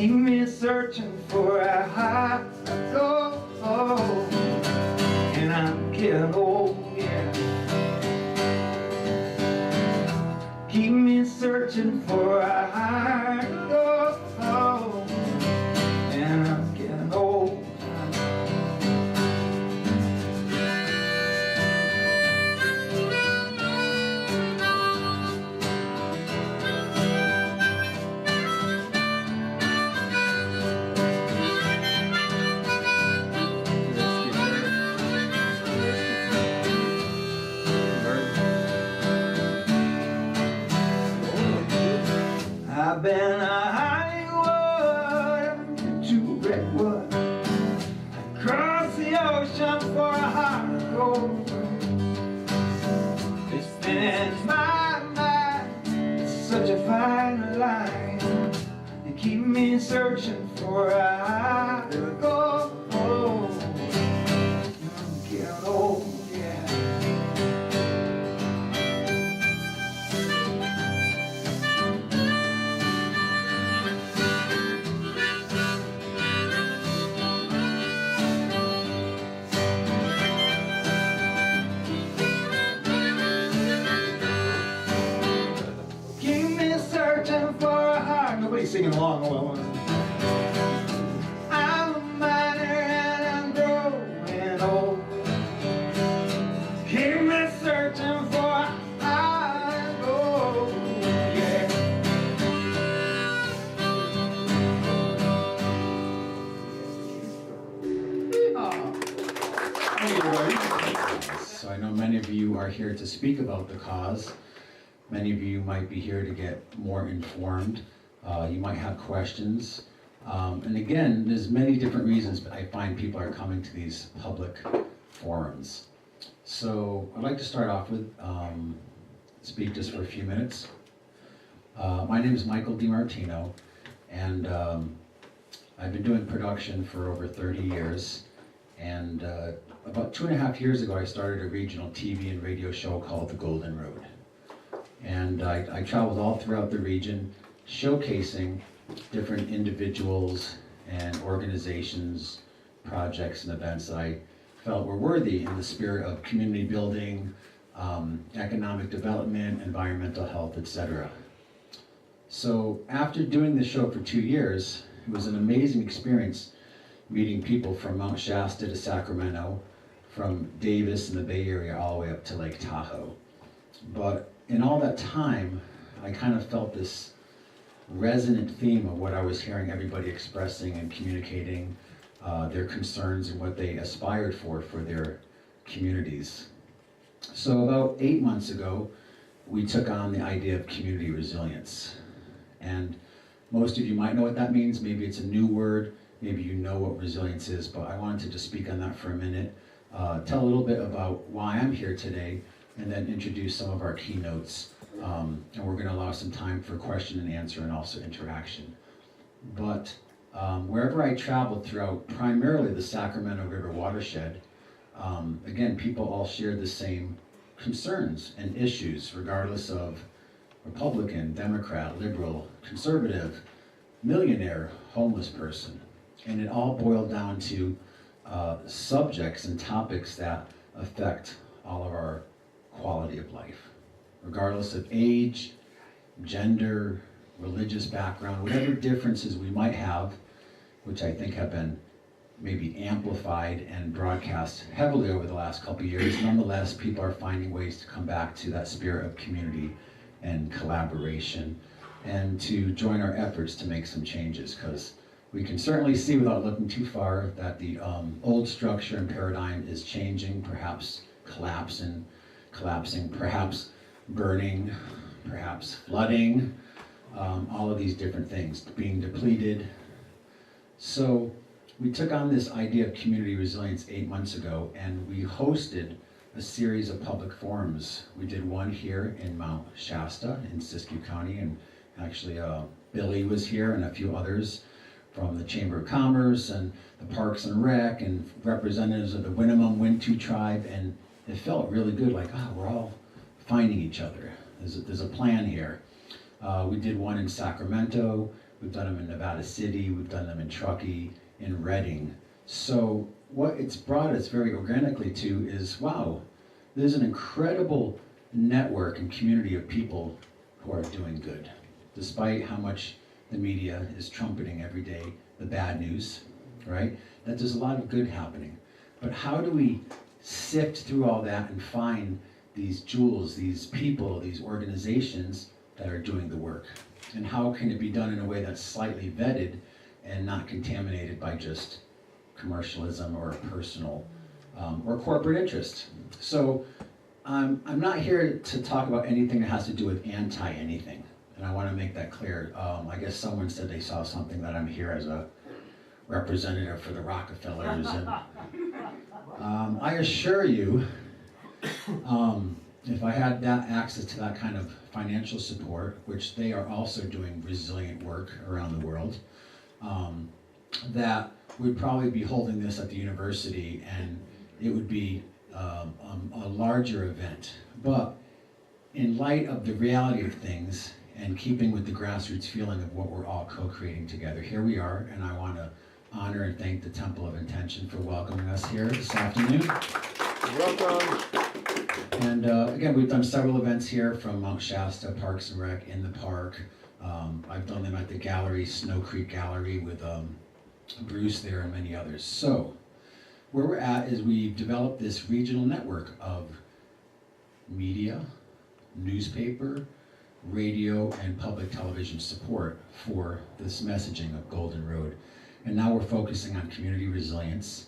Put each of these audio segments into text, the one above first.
keep me searching for a higher goal, and I'm getting old, yeah. Keep me searching for a higher goal, and I'm getting old. I've been a Hollywood to Redwood, across the ocean for a heart of gold. It's been my mind, it's such a fine line. You keep me searching for a heart of gold. I'm getting old, yeah. Nobody's singing along. I'm a miner and I'm growing old. Keep me searching for higher gold, yeah. Thank you, everybody. So I know many of you are here to speak about the cause. Many of you might be here to get more informed. You might have questions. And again, there's many different reasons but I find people are coming to these public forums. So I'd like to start off with, speak just for a few minutes. My name is Michael DiMartino, and I've been doing production for over 30 years. And about 2.5 years ago, I started a regional TV and radio show called The Golden Road. And I traveled all throughout the region, showcasing different individuals and organizations, projects and events that I felt were worthy in the spirit of community building, economic development, environmental health, etc. So after doing the show for 2 years, it was an amazing experience meeting people from Mount Shasta to Sacramento, from Davis in the Bay Area all the way up to Lake Tahoe. But in all that time, I kind of felt this resonant theme of what I was hearing everybody expressing and communicating their concerns and what they aspired for their communities. So about 8 months ago, we took on the idea of community resilience. And most of you might know what that means. Maybe it's a new word, maybe you know what resilience is, but I wanted to just speak on that for a minute, tell a little bit about why I'm here today, and then introduce some of our keynotes. And we're going to allow some time for question and answer and also interaction. But wherever I traveled throughout primarily the Sacramento River watershed, again, people all shared the same concerns and issues, regardless of Republican, Democrat, liberal, conservative, millionaire, homeless person. And it all boiled down to subjects and topics that affect all of our quality of life, regardless of age, gender, religious background, whatever differences we might have, which I think have been maybe amplified and broadcast heavily over the last couple of years. Nonetheless, people are finding ways to come back to that spirit of community and collaboration and to join our efforts to make some changes, because we can certainly see without looking too far that the old structure and paradigm is changing, perhaps collapsing, perhaps burning, perhaps flooding, all of these different things, being depleted. So we took on this idea of community resilience 8 months ago, and we hosted a series of public forums. We did one here in Mount Shasta in Siskiyou County, and actually Billy was here and a few others from the Chamber of Commerce and the Parks and Rec and representatives of the Winnemem Wintu tribe, and it felt really good, like, we're all finding each other. There's a plan here. We did one in Sacramento. We've done them in Nevada City, we've done them in Truckee, in Reading. So what it's brought us very organically to is, wow, there's an incredible network and community of people who are doing good, despite how much the media is trumpeting every day the bad news, right? That there's a lot of good happening. But how do we sift through all that and find these jewels, these people, these organizations that are doing the work? And how can it be done in a way that's slightly vetted and not contaminated by just commercialism or personal or corporate interest? So I'm not here to talk about anything that has to do with anti-anything. And I want to make that clear. I guess someone said they saw something that I'm here as a representative for the Rockefellers. And I assure you, if I had that access to that kind of financial support, which they are also doing resilient work around the world, that we'd probably be holding this at the university, and it would be a larger event. But in light of the reality of things and keeping with the grassroots feeling of what we're all co-creating together, here we are, and I want to honor and thank the Temple of Intention for welcoming us here this afternoon. Welcome. And again, we've done several events here, from Mount Shasta, Parks and Rec, in the park. I've done them at the gallery, Snow Creek Gallery, with Bruce there and many others. So where we're at is we've developed this regional network of media, newspaper, radio, and public television support for this messaging of Golden Road. And now we're focusing on community resilience.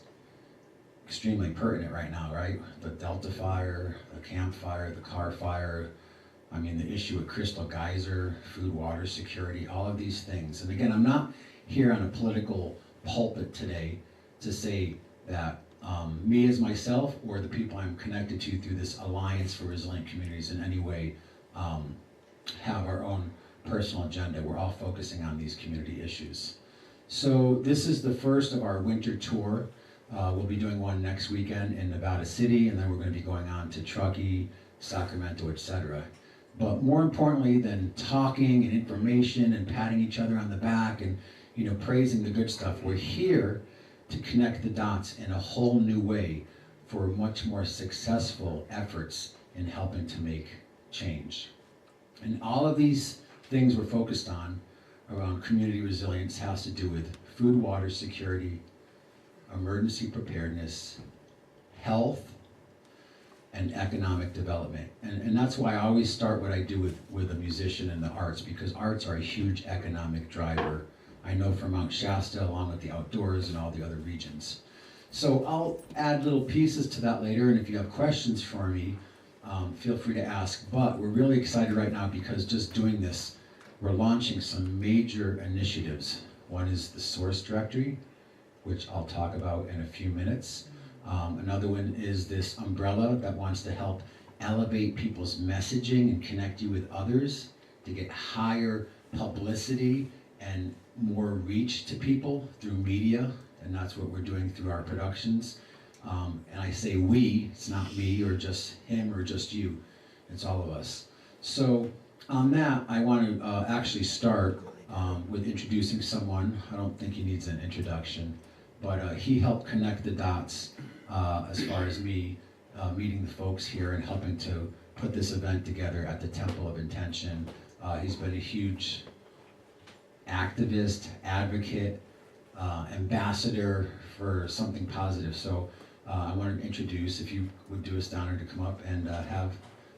Extremely pertinent right now, right? The Delta fire, the Camp Fire, the Carr Fire, I mean, the issue with Crystal Geyser, food, water security, all of these things. And again, I'm not here on a political pulpit today to say that me as myself or the people I'm connected to through this Alliance for Resilient Communities in any way have our own personal agenda. We're all focusing on these community issues. So this is the first of our winter tour. We'll be doing one next weekend in Nevada City, and then we're going to be going on to Truckee, Sacramento, etc. But more importantly than talking and information and patting each other on the back and praising the good stuff, we're here to connect the dots in a whole new way for much more successful efforts in helping to make change. And all of these things we're focused on around community resilience has to do with food, water security, emergency preparedness, health, and economic development. And that's why I always start what I do with a musician and the arts, because arts are a huge economic driver. I know from Mount Shasta, along with the outdoors and all the other regions. So I'll add little pieces to that later, and if you have questions for me, feel free to ask. But we're really excited right now because just doing this, we're launching some major initiatives. One is the source directory, which I'll talk about in a few minutes. Another one is this umbrella that wants to help elevate people's messaging and connect you with others to get higher publicity and more reach to people through media, and that's what we're doing through our productions. And I say we, it's not me or just him or just you, it's all of us. So on that, I want to actually start with introducing someone. I don't think he needs an introduction, but he helped connect the dots as far as me meeting the folks here and helping to put this event together at the Temple of Intention. He's been a huge activist, advocate, ambassador for something positive. So I wanted to introduce, if you would do us the honor to come up and have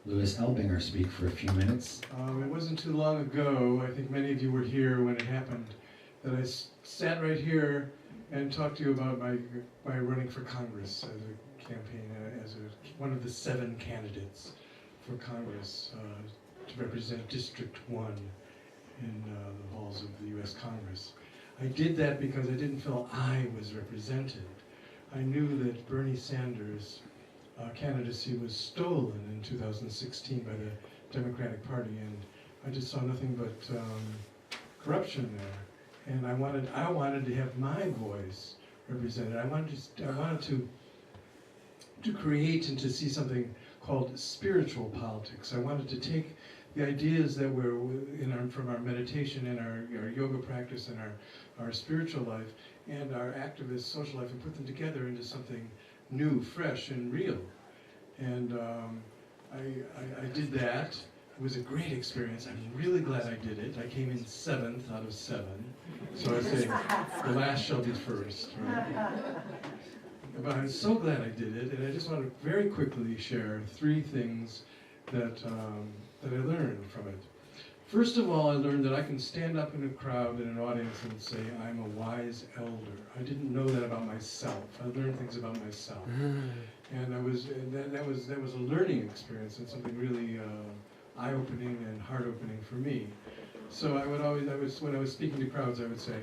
Louis Elbinger speak for a few minutes. It wasn't too long ago, I think many of you were here when it happened, that I sat right here and talked to you about my running for Congress as a campaign, one of the 7 candidates for Congress to represent District 1 in the halls of the U.S. Congress. I did that because I didn't feel I was represented. I knew that Bernie Sanders' candidacy was stolen in 2016 by the Democratic Party, and I just saw nothing but corruption there. And I wanted to have my voice represented. I wanted to create and to see something called spiritual politics. I wanted to take the ideas that were from our meditation and our yoga practice and our spiritual life and our activist social life, and put them together into something new, fresh, and real. And I did that. It was a great experience. I'm really glad I did it. I came in 7th out of 7. So I say, the last shall be first, right? But I'm so glad I did it, and I just want to very quickly share 3 things that I learned from it. First of all, I learned that I can stand up in a crowd, in an audience, and say, I'm a wise elder. I didn't know that about myself. I learned things about myself. And that was a learning experience, and something really eye-opening and heart-opening for me. So when I was speaking to crowds, I would say,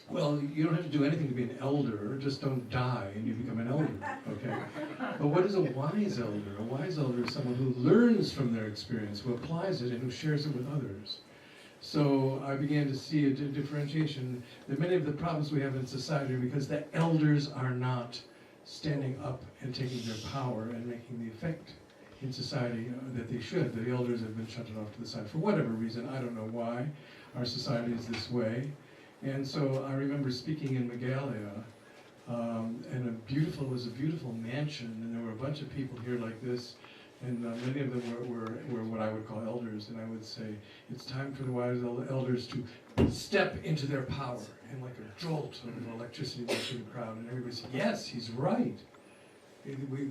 well, you don't have to do anything to be an elder, just don't die and you become an elder, okay? But what is a wise elder? A wise elder is someone who learns from their experience, who applies it, and who shares it with others. So I began to see a differentiation that many of the problems we have in society are because the elders are not standing up and taking their power and making the effect in society that they should. The elders have been shunted off to the side for whatever reason. I don't know why. Our society is this way. And so I remember speaking in Meghalaya, and it was a beautiful mansion, and there were a bunch of people here like this, and many of them were what I would call elders, and I would say, it's time for the wise elders to step into their power, and like a jolt of electricity went through the crowd, and everybody said, yes, he's right.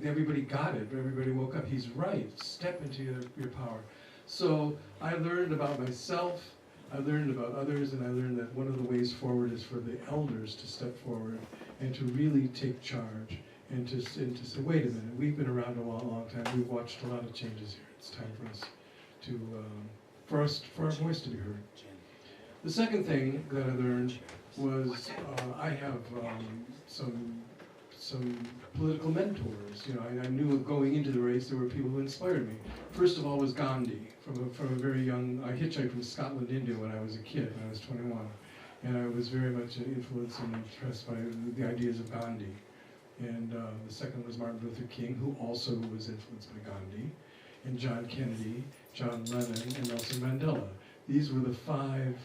Everybody got it, everybody woke up, he's right, step into your power. So I learned about myself, I learned about others, and I learned that one of the ways forward is for the elders to step forward and to really take charge and to say, wait a minute, we've been around a long time, we've watched a lot of changes here. It's time for us for our voice to be heard. The second thing that I learned was I have some political mentors. You know, I knew going into the race there were people who inspired me. First of all was Gandhi. From a very young, I hitchhiked from Scotland to India when I was a kid, when I was 21. And I was very much influenced and impressed by the ideas of Gandhi. And the second was Martin Luther King, who also was influenced by Gandhi. And John Kennedy, John Lennon, and Nelson Mandela. These were the 5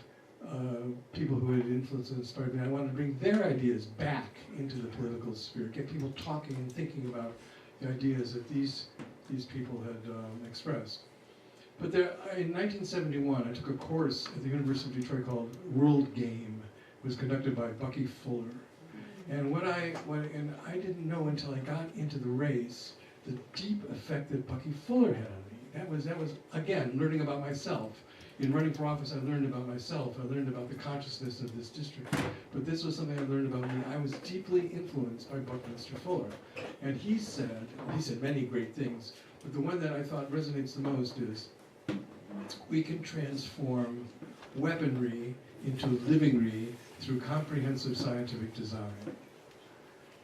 people who had influenced and inspired me. I wanted to bring their ideas back into the political sphere, get people talking and thinking about the ideas that these people had expressed. But in 1971, I took a course at the University of Detroit called World Game. It was conducted by Bucky Fuller. And I didn't know until I got into the race the deep effect that Bucky Fuller had on me. That was again learning about myself. In running for office, I learned about myself. I learned about the consciousness of this district. But this was something I learned about me. I was deeply influenced by Buckminster Fuller. And he said many great things, but the one that I thought resonates the most is, we can transform weaponry into livingery through comprehensive scientific design.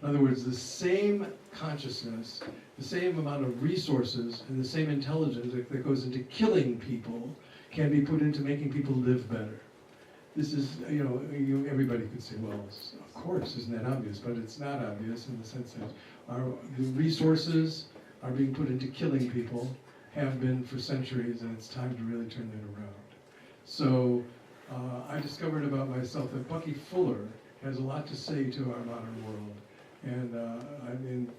In other words, the same consciousness, the same amount of resources, and the same intelligence that goes into killing people can be put into making people live better. This is, everybody could say, well, of course, isn't that obvious? But it's not obvious in the sense that the resources are being put into killing people, have been for centuries, and it's time to really turn that around. So I discovered about myself that Bucky Fuller has a lot to say to our modern world. And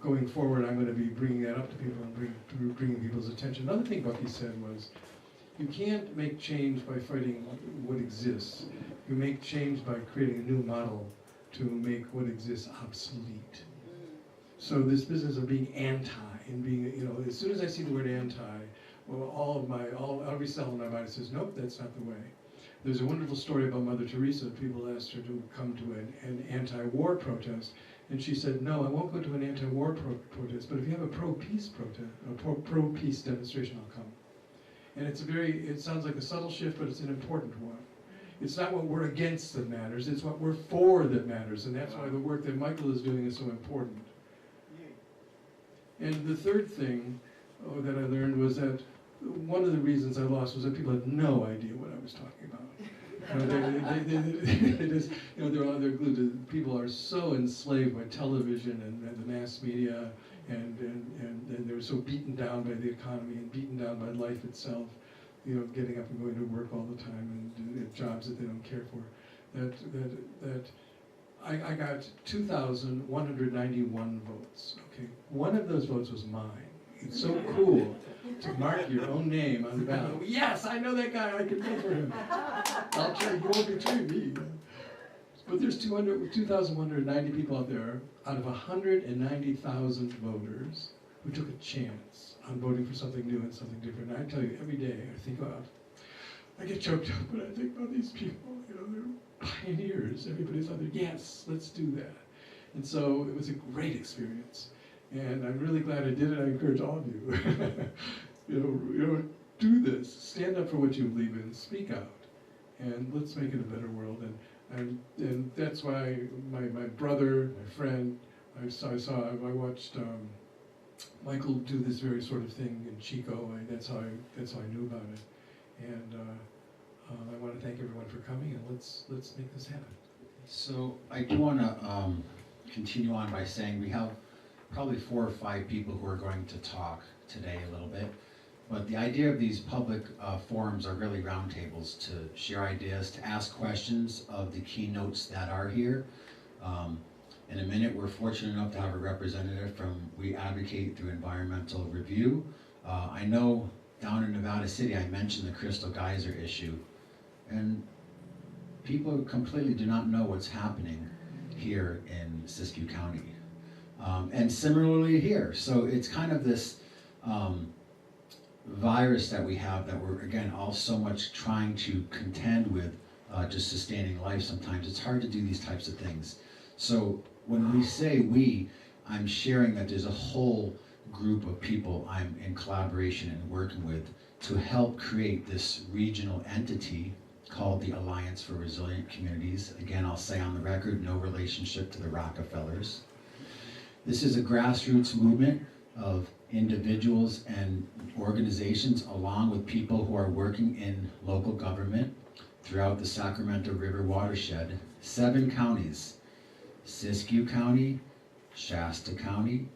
going forward, I'm going to be bringing that up to people and bringing people's attention. Another thing Bucky said was, you can't make change by fighting what exists. You make change by creating a new model to make what exists obsolete. So this business of being anti and being, as soon as I see the word anti, well, every cell in my body says, nope, that's not the way. There's a wonderful story about Mother Teresa. People asked her to come to an anti-war protest, and she said, no, I won't go to an anti-war protest, but if you have a pro-peace protest, a pro-peace demonstration, I'll come. And it sounds like a subtle shift, but it's an important one. It's not what we're against that matters, it's what we're for that matters, and that's why the work that Michael is doing is so important. And the third thing that I learned was that one of the reasons I lost was that people had no idea what I was talking about. They're glued to, people are so enslaved by television and the mass media, and they're so beaten down by the economy and beaten down by life itself, getting up and going to work all the time and jobs that they don't care for. That I got 2,191 votes. Okay, one of those votes was mine. It's so cool to mark your own name on the ballot. Yes, I know that guy. I can vote for him. I'll try. You won't betray me. But there's 2,190 people out there out of 190,000 voters who took a chance on voting for something new and something different. And I tell you, every day I think about, I get choked up when I think about these people. They're pioneers. Everybody's out there, yes, let's do that. And so it was a great experience. And I'm really glad I did it. I encourage all of you, do this. Stand up for what you believe in. Speak out. And let's make it a better world. And that's why my brother, my friend, I watched Michael do this very sort of thing in Chico. That's how I knew about it. And I want to thank everyone for coming, and let's make this happen. So I do want to continue on by saying we have probably 4 or 5 people who are going to talk today a little bit. But the idea of these public forums are really roundtables to share ideas, to ask questions of the keynotes that are here. In a minute, we're fortunate enough to have a representative from We Advocate through Environmental Review. I know down in Nevada City, I mentioned the Crystal Geyser issue, and people completely do not know what's happening here in Siskiyou County. And similarly here. So it's kind of this virus that we have that we're, again, all so much trying to contend with, just sustaining life sometimes. It's hard to do these types of things. So when we say we, I'm sharing that there's a whole group of people I'm in collaboration and working with to help create this regional entity called the Alliance for Resilient Communities. Again, I'll say on the record, no relationship to the Rockefellers. This is a grassroots movement of individuals and organizations along with people who are working in local government throughout the Sacramento River watershed. 7 counties: Siskiyou County, Shasta County,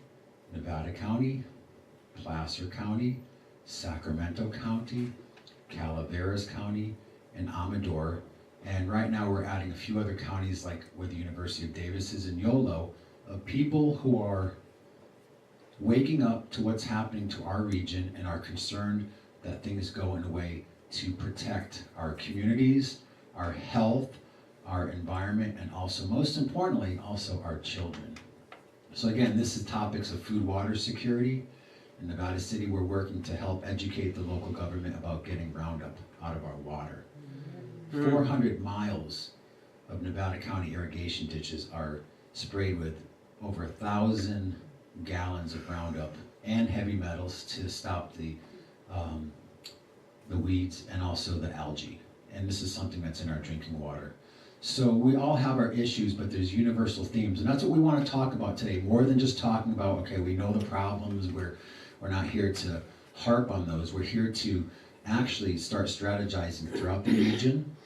Nevada County, Placer County, Sacramento County, Calaveras County, and Amador. And right now we're adding a few other counties, like where the University of Davis is in Yolo, of people who are waking up to what's happening to our region and are concerned that things go in a way to protect our communities, our health, our environment, and also, most importantly, also our children. So again, this is topics of food, water security. In Nevada City, we're working to help educate the local government about getting Roundup out of our water. 400 miles of Nevada County irrigation ditches are sprayed with over 1,000 gallons of Roundup and heavy metals to stop the weeds and also the algae. And this is something that's in our drinking water. So we all have our issues, but there's universal themes, and that's what we want to talk about today. More than just talking about, okay, we know the problems, we're not here to harp on those. We're here to actually start strategizing throughout the region,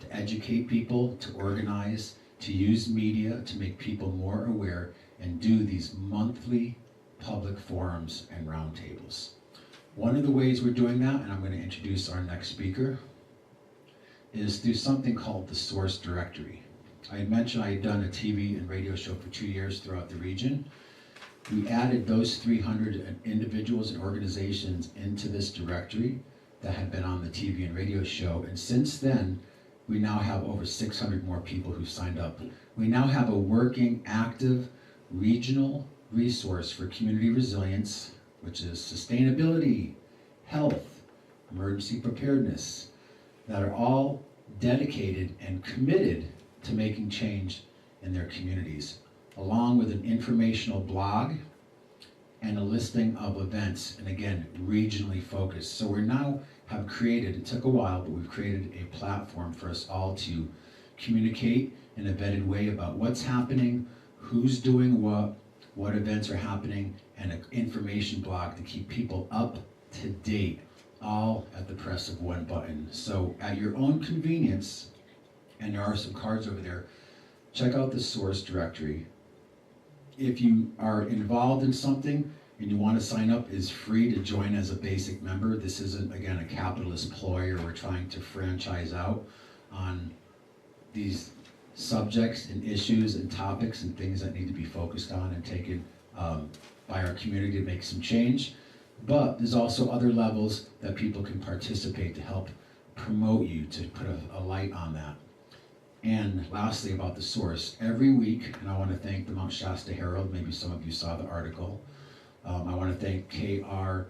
to educate people, to organize, to use media to make people more aware, and do these monthly public forums and roundtables. One of the ways we're doing that, and I'm going to introduce our next speaker, is through something called the Source Directory. I had mentioned I had done a TV and radio show for 2 years throughout the region. We added those 300 individuals and organizations into this directory that had been on the TV and radio show, and since then, we now have over 600 more people who signed up. We now have a working, active, regional resource for community resilience, which is sustainability, health, emergency preparedness, that are all dedicated and committed to making change in their communities, along with an informational blog and a listing of events, and again, regionally focused. So we now have created, it took a while, but we've created a platform for us all to communicate in a vetted way about what's happening, who's doing what events are happening, and an information blog to keep people up to date, all at the press of one button. So at your own convenience, and there are some cards over there, check out the Source Directory. If you are involved in something and you want to sign up, is free to join as a basic member. This isn't, again, a capitalist ploy, or we're trying to franchise out on these subjects and issues and topics and things that need to be focused on and taken by our community to make some change. But there's also other levels that people can participate to help promote you, to put a light on that. And lastly, about the source, every week, and I want to thank the Mount Shasta Herald, maybe some of you saw the article. I want to thank KFOI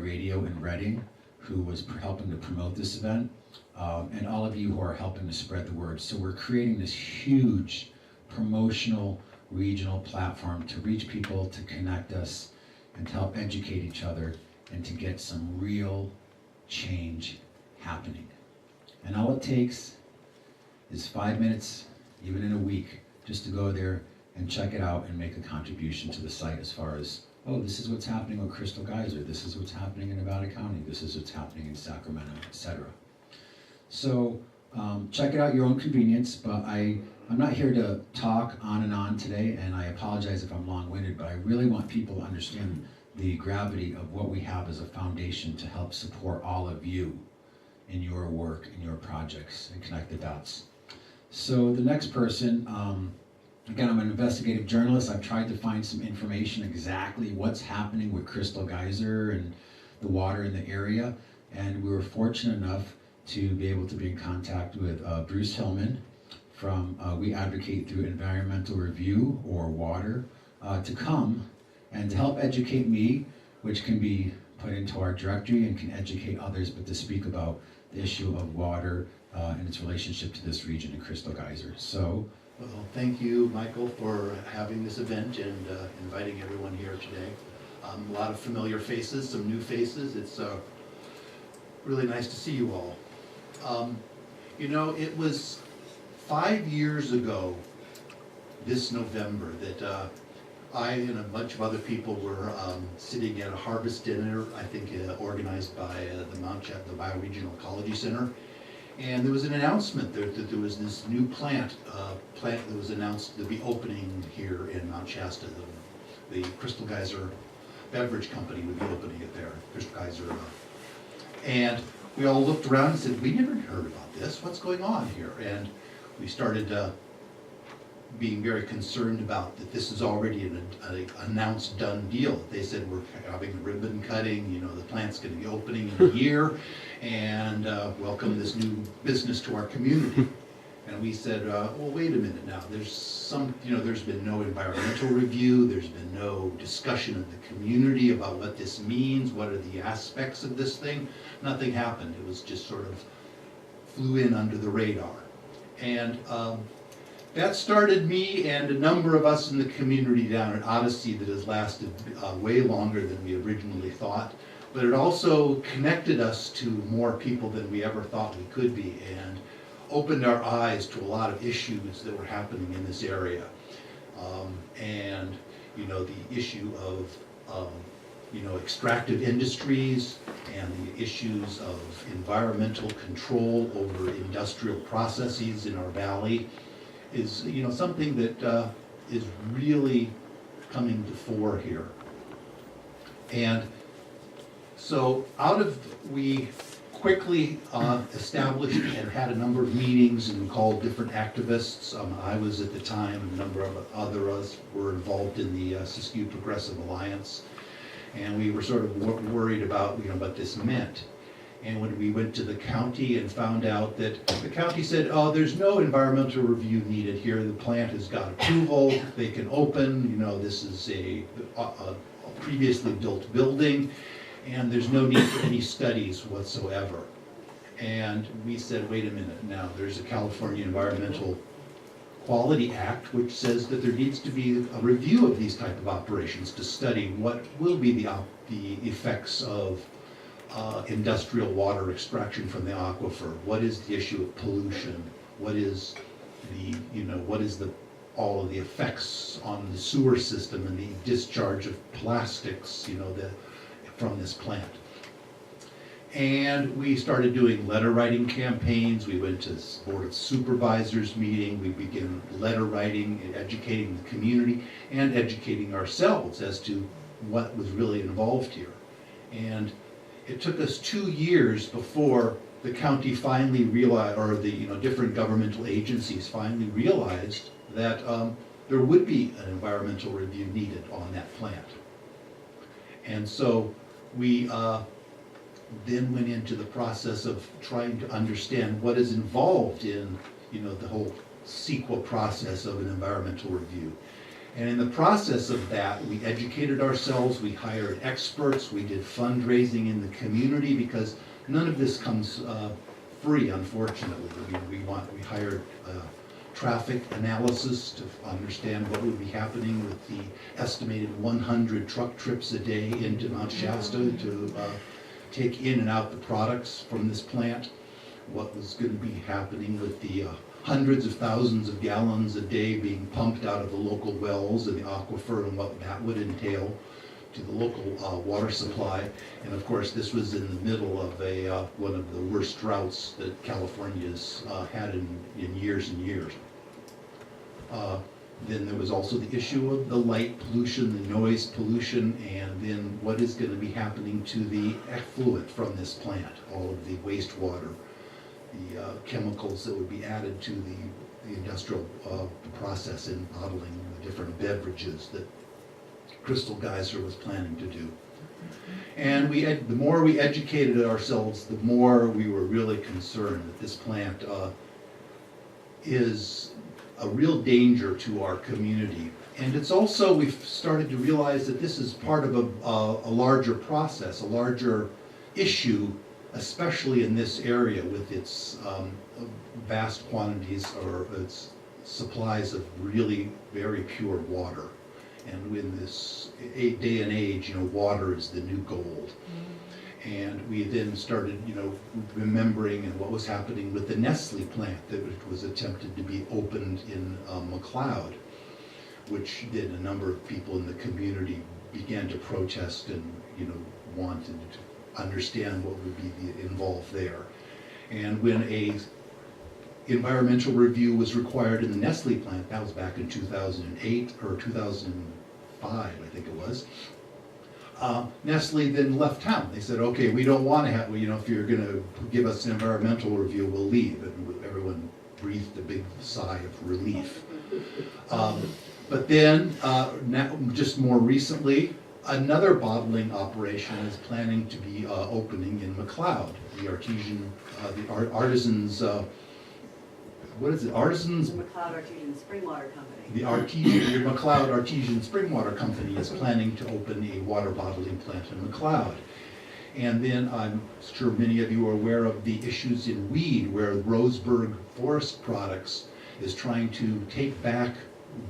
Radio in Reading, who was helping to promote this event, and all of you who are helping to spread the word. So we're creating this huge promotional regional platform to reach people, to connect us, and to help educate each other, and to get some real change happening. And all it takes is 5 minutes, even in a week, just to go there and check it out and make a contribution to the site as far as, oh, this is what's happening with Crystal Geyser, this is what's happening in Nevada County, this is what's happening in Sacramento, etc. So check it out at your own convenience, but I'm not here to talk on and on today, and I apologize if I'm long-winded, but I really want people to understand the gravity of what we have as a foundation to help support all of you in your work, in your projects, and connect the dots. So the next person, again, I'm an investigative journalist. I've tried to find some information exactly what's happening with Crystal Geyser and the water in the area, and we were fortunate enough to be able to be in contact with Bruce Hillman from We Advocate Through Environmental Review, or WATER, to come and to help educate me, which can be put into our directory and can educate others, but to speak about the issue of water and its relationship to this region in Crystal Geyser. So, well, thank you, Michael, for having this event and inviting everyone here today. A lot of familiar faces, some new faces. It's really nice to see you all. You know, it was 5 years ago this November that I and a bunch of other people were sitting at a harvest dinner, I think organized by the Bioregional Ecology Center. And there was an announcement that there was this new plant that was announced to be opening here in Mount Shasta. The Crystal Geyser Beverage Company would be opening it there, Crystal Geyser. And we all looked around and said, we never heard about this, what's going on here? And we started being very concerned about that this is already an announced done deal. They said we're having a ribbon cutting, you know, the plant's going to be opening in a year, and welcome this new business to our community. And we said, well, wait a minute now, there's been no environmental review, there's been no discussion of the community about what this means, what are the aspects of this thing. Nothing happened. It was just sort of flew in under the radar. And that started me and a number of us in the community down at Odyssey that has lasted way longer than we originally thought. But it also connected us to more people than we ever thought we could be, and opened our eyes to a lot of issues that were happening in this area. And, you know, the issue of, extractive industries and the issues of environmental control over industrial processes in our valley is, something that is really coming to fore here. And so we quickly established and had a number of meetings and called different activists. I was at the time, and a number of other us were involved in the Siskiyou Progressive Alliance. And we were sort of worried about, what this meant. And when we went to the county and found out that the county said, oh, there's no environmental review needed here. The plant has got approval. They can open. This is a previously built building, and there's no need for any studies whatsoever. And we said, wait a minute now, there's a California Environmental Quality Act which says that there needs to be a review of these type of operations to study what will be the effects of industrial water extraction from the aquifer. What is the issue of pollution? What is all of the effects on the sewer system and the discharge of plastics, from this plant. And we started doing letter writing campaigns. We went to Board of Supervisors meeting. We began letter writing and educating the community and educating ourselves as to what was really involved here. And it took us 2 years before the county finally realized, or the different governmental agencies finally realized that there would be an environmental review needed on that plant. And so we then went into the process of trying to understand what is involved in the whole CEQA process of an environmental review. And in the process of that, we educated ourselves, we hired experts, we did fundraising in the community, because none of this comes free, unfortunately. We hired traffic analysis to understand what would be happening with the estimated 100 truck trips a day into Mount Shasta to take in and out the products from this plant, what was going to be happening with the hundreds of thousands of gallons a day being pumped out of the local wells and the aquifer, and what that would entail to the local water supply. And of course, this was in the middle of one of the worst droughts that California's had in years and years. Then there was also the issue of the light pollution, the noise pollution, and then what is going to be happening to the effluent from this plant, all of the wastewater, the chemicals that would be added to the industrial process in bottling the different beverages that Crystal Geyser was planning to do. And the more we educated ourselves, the more we were really concerned that this plant is a real danger to our community. And it's also, we've started to realize that this is part of a larger process, a larger issue, especially in this area with its vast quantities or its supplies of really very pure water. And in this day and age, water is the new gold. And we then started, remembering and what was happening with the Nestle plant that was attempted to be opened in McLeod, which then a number of people in the community began to protest and, wanted to understand what would be involved there. And when a environmental review was required in the Nestle plant, that was back in 2008 or 2005, I think it was. Nestle then left town. They said, okay, we don't want to have, if you're going to give us an environmental review, we'll leave. And everyone breathed a big sigh of relief. But then, now, just more recently, another bottling operation is planning to be opening in McLeod. The artisans, what is it? Artisans? The McLeod Artesian Spring Water Company. The McLeod Artesian Spring Water Company is planning to open a water bottling plant in McLeod. And then I'm sure many of you are aware of the issues in Weed, where Roseburg Forest Products is trying to take back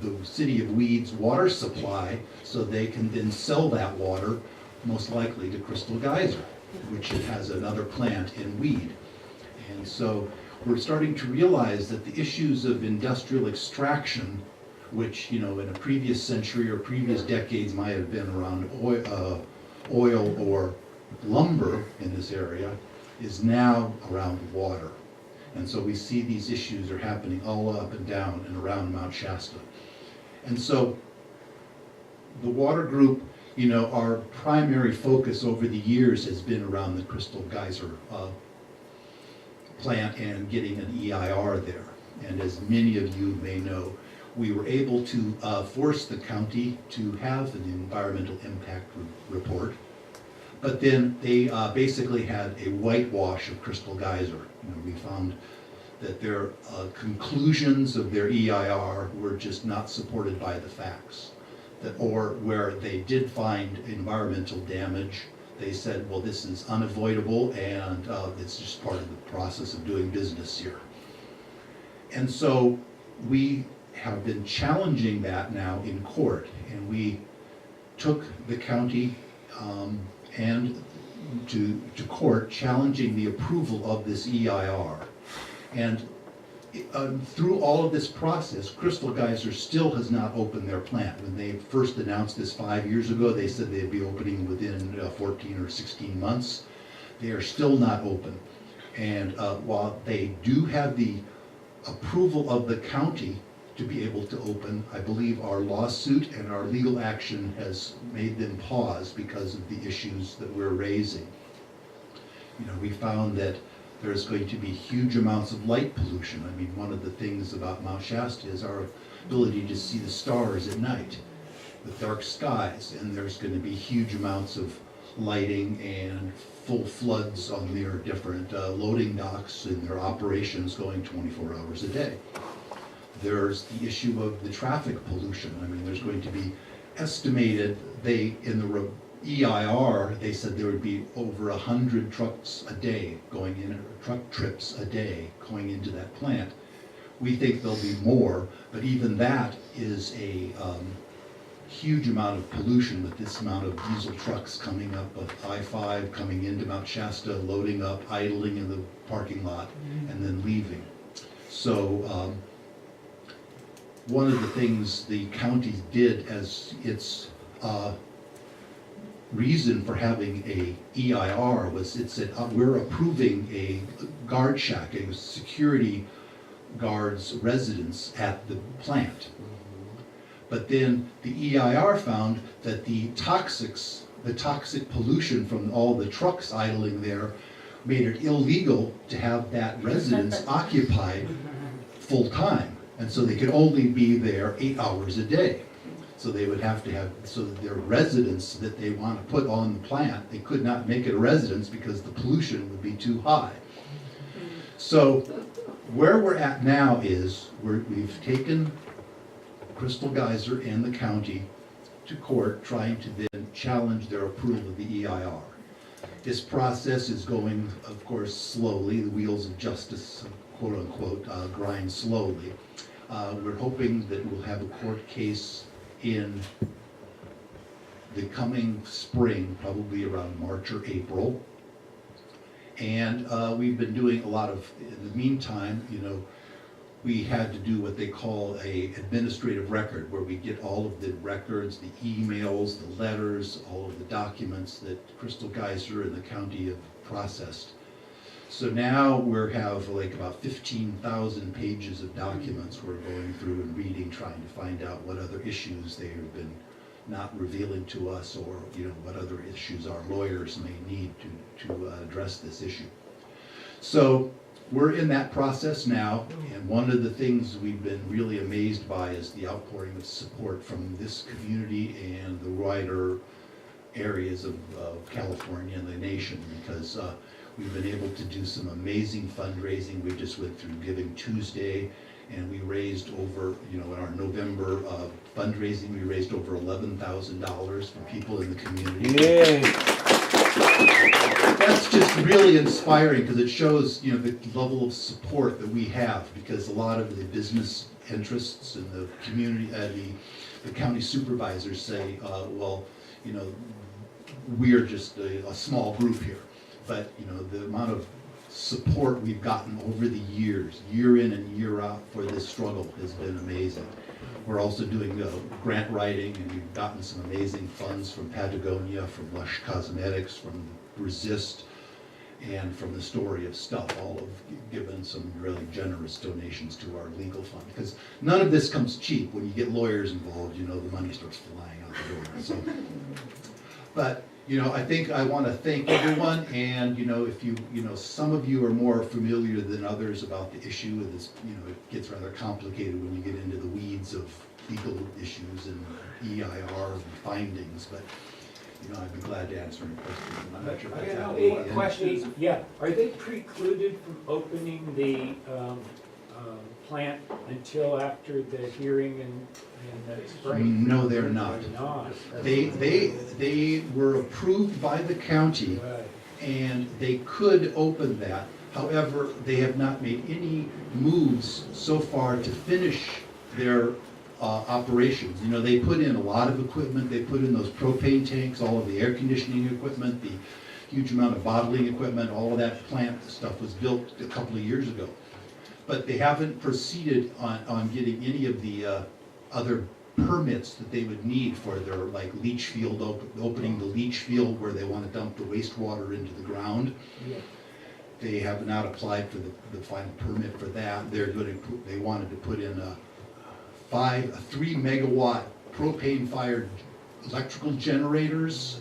the city of Weed's water supply so they can then sell that water, most likely to Crystal Geyser, which has another plant in Weed. And so we're starting to realize that the issues of industrial extraction, which in a previous century or previous decades might have been around oil or lumber in this area, is now around water. And so we see these issues are happening all up and down and around Mount Shasta. And so the water group, our primary focus over the years has been around the Crystal Geyser plant and getting an EIR there. And as many of you may know, we were able to force the county to have an environmental impact report, but then they basically had a whitewash of Crystal Geyser. We found that their conclusions of their EIR were just not supported by the facts. Or where they did find environmental damage, they said, well, this is unavoidable and it's just part of the process of doing business here. And so we have been challenging that now in court, and we took the county and to court challenging the approval of this EIR. And through all of this process, Crystal Geyser still has not opened their plant. When they first announced this 5 years ago, they said they'd be opening within 14 or 16 months. They are still not open. And while they do have the approval of the county to be able to open, I believe our lawsuit and our legal action has made them pause because of the issues that we're raising. You know, we found that there's going to be huge amounts of light pollution. I mean, one of the things about Mount Shasta is our ability to see the stars at night with dark skies, and there's going to be huge amounts of lighting and full floods on their different loading docks and their operations going 24 hours a day. There's the issue of the traffic pollution. I mean, there's going to be estimated, in the EIR, they said there would be over 100 trucks a day going in, or truck trips a day going into that plant. We think there'll be more, but even that is a huge amount of pollution with this amount of diesel trucks coming up of I-5, coming into Mount Shasta, loading up, idling in the parking lot, and then leaving. So one of the things the county did as its reason for having a EIR was it said, we're approving a guard shack, a security guard's residence at the plant. But then the EIR found that the toxic pollution from all the trucks idling there made it illegal to have that residence occupied full time. And so they could only be there 8 hours a day. So they would have to have, so that their residence that they want to put on the plant, they could not make it a residence because the pollution would be too high. So where we're at now is we've taken Crystal Geyser and the county to court trying to then challenge their approval of the EIR. This process is going, of course, slowly. The wheels of justice, quote unquote, grind slowly. We're hoping that we'll have a court case in the coming spring, probably around March or April. And we've been doing a lot of, in the meantime, you know, we had to do what they call a administrative record, where we get all of the records, the emails, the letters, all of the documents that Crystal Geyser and the county have processed. So now we have like about 15,000 pages of documents we're going through and reading, trying to find out what other issues they have been not revealing to us, or you know, what other issues our lawyers may need to address this issue. So we're in that process now, and one of the things we've been really amazed by is the outpouring of support from this community and the wider areas of California and the nation, because we've been able to do some amazing fundraising. We just went through Giving Tuesday, and we raised over, you know, in our November fundraising, we raised over $11,000 for people in the community. Yay! That's just really inspiring, because it shows, you know, the level of support that we have, because a lot of the business interests and the community, the county supervisors say, well, you know, we are just a small group here. But, you know, the amount of support we've gotten over the years, year in and year out, for this struggle has been amazing. We're also doing grant writing, and we've gotten some amazing funds from Patagonia, from Lush Cosmetics, from Resist, and from the Story of Stuff. All have given some really generous donations to our legal fund, because none of this comes cheap. When you get lawyers involved, you know, the money starts flying out the door. So, but you know, I think I want to thank everyone, and you know, if you know, some of you are more familiar than others about the issue of this. You know, it gets rather complicated when you get into the weeds of legal issues and EIR and findings. But you know, I'd be glad to answer any questions. I'm not sure if that's out A question, yeah, are they precluded from opening the plant until after the hearing in the spring? No, they're not. They're not. They were approved by the county, Right. and they could open that. However, they have not made any moves so far to finish their operations. You know, they put in a lot of equipment. They put in those propane tanks, all of the air conditioning equipment, the huge amount of bottling equipment. All of that plant stuff was built a couple of years ago. But they haven't proceeded on getting any of the other permits that they would need for their like leach field, opening the leach field where they want to dump the wastewater into the ground. Yeah. They have not applied for the final permit for that. They wanted to put in a 3 megawatt propane fired electrical generators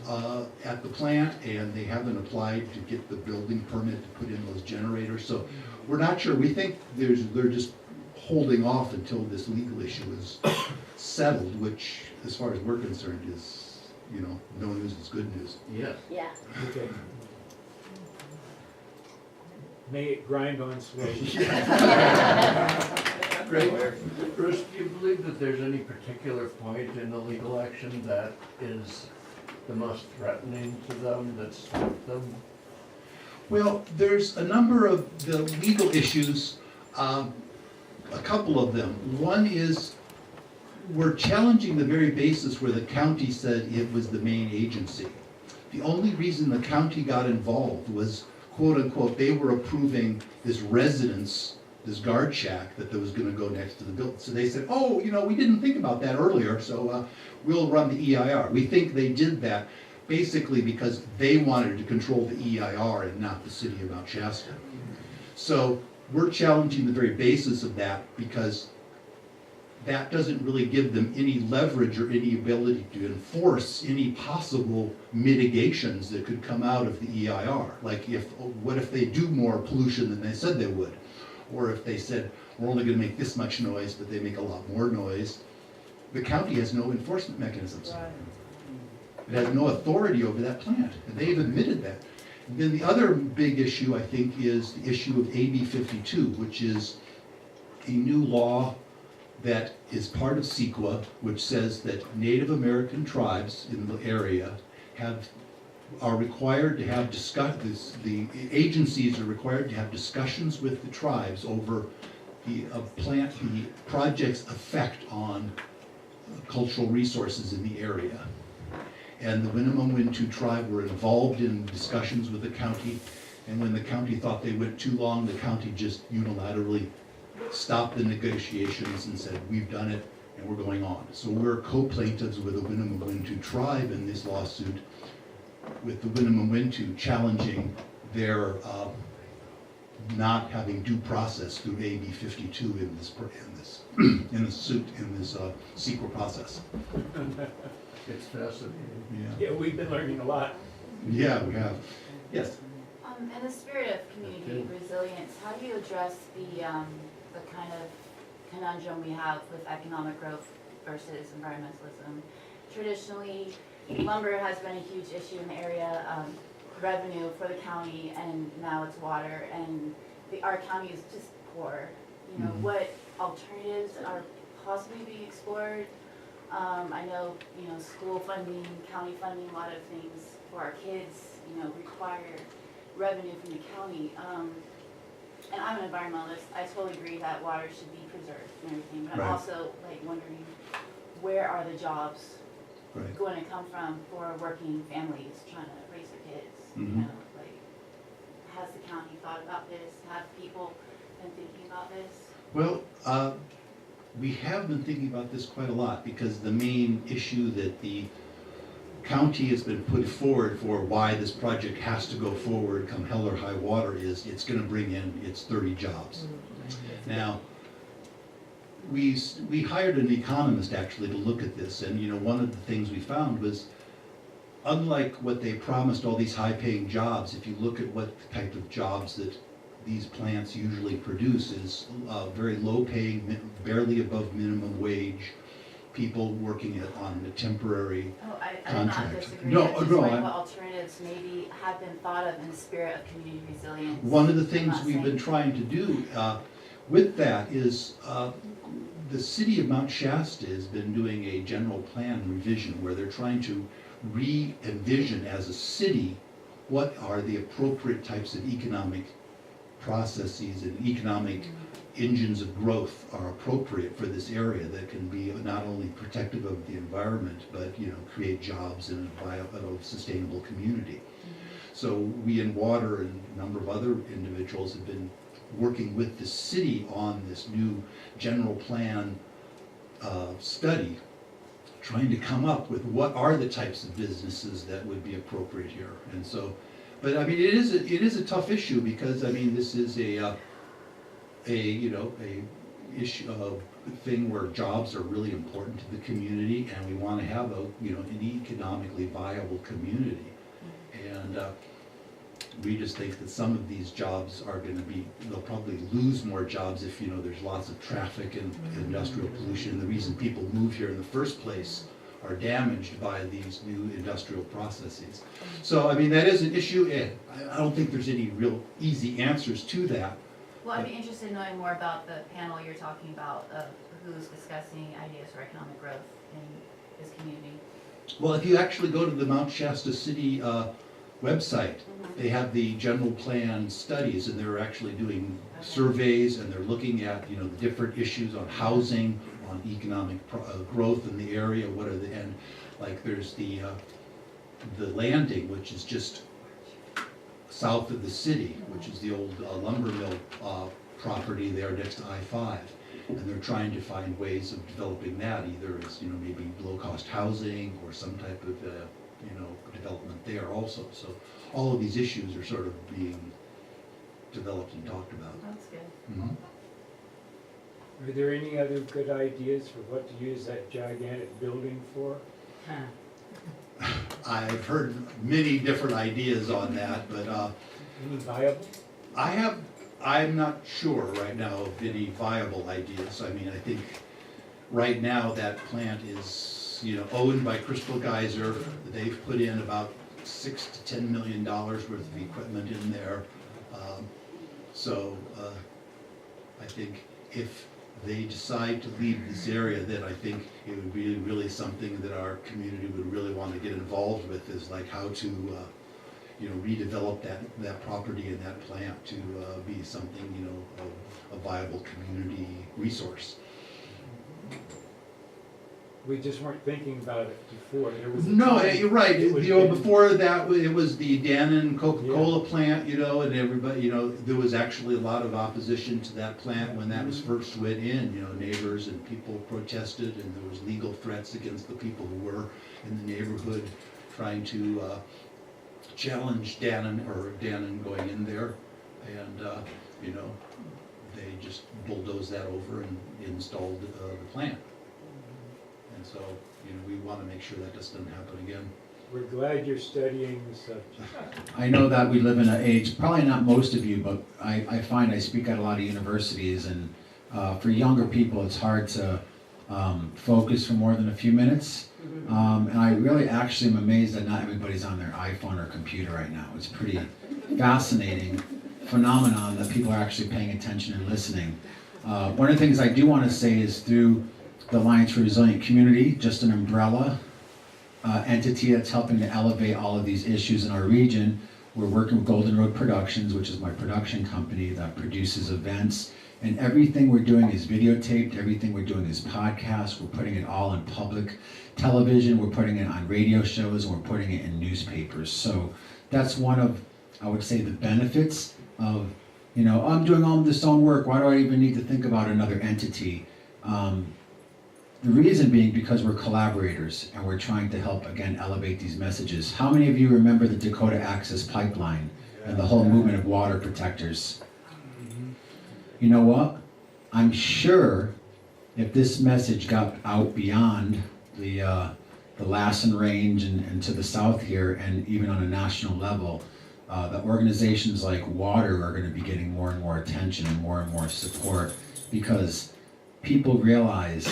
at the plant, and they haven't applied to get the building permit to put in those generators. So we're not sure. We think they're just holding off until this legal issue is settled, which, as far as we're concerned, is, you know, no news is good news. Yes. Yeah. Okay. May it grind on slowly. Great. Bruce, do you believe that there's any particular point in the legal action that is the most threatening to them, that stopped them? Well, there's a number of the legal issues, a couple of them. One is, we're challenging the very basis where the county said it was the main agency. The only reason the county got involved was, quote unquote, they were approving this residence, this guard shack that was gonna go next to the building. So they said, oh, you know, we didn't think about that earlier, so we'll run the EIR. We think they did that basically because they wanted to control the EIR and not the city of Mount Shasta. So we're challenging the very basis of that because that doesn't really give them any leverage or any ability to enforce any possible mitigations that could come out of the EIR. Like what if they do more pollution than they said they would? Or if they said, we're only gonna make this much noise, but they make a lot more noise. The county has no enforcement mechanisms. It has no authority over that plant, and they've admitted that. And then the other big issue, I think, is the issue of AB 52, which is a new law that is part of CEQA, which says that Native American tribes in the area are required to have the agencies are required to have discussions with the tribes over the project's effect on cultural resources in the area. And the Winnemem-Wintu tribe were involved in discussions with the county, and when the county thought they went too long, the county just unilaterally stopped the negotiations and said, we've done it and we're going on. So we're co-plaintiffs with the Winnemem-Wintu tribe in this lawsuit, with the Winnemem-Wintu challenging their not having due process through AB 52 in this CEQA process. It's fascinating. Yeah, we've been learning a lot. Yeah, we have. Yes. In the spirit of community resilience, how do you address the kind of conundrum we have with economic growth versus environmentalism? Traditionally, lumber has been a huge issue in the area, revenue for the county, and now it's water, and our county is just poor. You know, what alternatives are possibly being explored? I know, you know, school funding, county funding, a lot of things for our kids, you know, require revenue from the county. And I'm an environmentalist. I totally agree that water should be preserved and everything, but I'm also like wondering, where are the jobs going to come from for working families trying to raise their kids? You know, like, has the county thought about this? Have people been thinking about this? Well, we have been thinking about this quite a lot, because the main issue that the county has been put forward for why this project has to go forward come hell or high water is it's going to bring in its 30 jobs. Now, we hired an economist actually to look at this, and you know, one of the things we found was, unlike what they promised, all these high-paying jobs, if you look at what type of jobs that these plants usually produce, is very low-paying, barely above minimum wage, people working on a temporary I did not contract. disagree. No, I'm just no, wondering what alternatives maybe have been thought of in the spirit of community resilience. One of the I'm things not we've been saying- trying to do with that is the city of Mount Shasta has been doing a general plan revision where they're trying to re-envision as a city what are the appropriate types of economic processes and economic engines of growth are appropriate for this area that can be not only protective of the environment, but you know, create jobs in a viable, sustainable community. So we in Water and a number of other individuals have been working with the city on this new general plan study trying to come up with what are the types of businesses that would be appropriate here. And so, but I mean, it is a tough issue because I mean, this is a issue of thing where jobs are really important to the community, and we want to have an economically viable community. And we just think that some of these jobs are going to be, they'll probably lose more jobs if there's lots of traffic and industrial pollution. The reason people move here in the first place are damaged by these new industrial processes. So I mean, that is an issue, and I don't think there's any real easy answers to that. Well, I'd be interested in knowing more about the panel you're talking about of who's discussing ideas for economic growth in this community. Well, if you actually go to the Mount Shasta City website, they have the general plan studies, and they're actually doing surveys, and they're looking at the different issues on housing, on economic growth in the area. What are the, and like there's the landing, which is just south of the city, which is the old lumber mill property there next to I-5. And they're trying to find ways of developing that, either as maybe low-cost housing or some type of development there also. So all of these issues are sort of being developed and talked about. That's good. Mm-hmm. Are there any other good ideas for what to use that gigantic building for? I've heard many different ideas on that, but Any viable? I'm not sure right now of any viable ideas. I mean, I think right now that plant is, owned by Crystal Geyser. They've put in about $6 to $10 million worth of equipment in there. So I think if they decide to leave this area, then I think it would be really something that our community would really want to get involved with, is like how to redevelop that property and that plant to be something, a viable community resource. We just weren't thinking about it before. There was a No, time you're right. it would've been- Before that, it was the Dannon Coca-Cola plant, and everybody, there was actually a lot of opposition to that plant when that was first went in. Neighbors and people protested, and there was legal threats against the people who were in the neighborhood trying to challenge Dannon going in there. And, they just bulldozed that over and installed the plant. And so, we want to make sure that doesn't happen again. We're glad you're studying the subject. I know that we live in an age, probably not most of you, but I find I speak at a lot of universities, and for younger people, it's hard to focus for more than a few minutes. And I really actually am amazed that not everybody's on their iPhone or computer right now. It's pretty fascinating phenomenon that people are actually paying attention and listening. One of the things I do want to say is through the Alliance for Resilient Community, just an umbrella entity that's helping to elevate all of these issues in our region. We're working with Golden Road Productions, which is my production company that produces events. And everything we're doing is videotaped, everything we're doing is podcast, we're putting it all in public television, we're putting it on radio shows, and we're putting it in newspapers. So that's one of, I would say, the benefits of, I'm doing all this own work, why do I even need to think about another entity? The reason being because we're collaborators and we're trying to help, again, elevate these messages. How many of you remember the Dakota Access Pipeline and the whole movement of water protectors? You know what? I'm sure if this message got out beyond the Lassen Range and to the south here, and even on a national level, that organizations like water are going to be getting more and more attention and more support, because people realize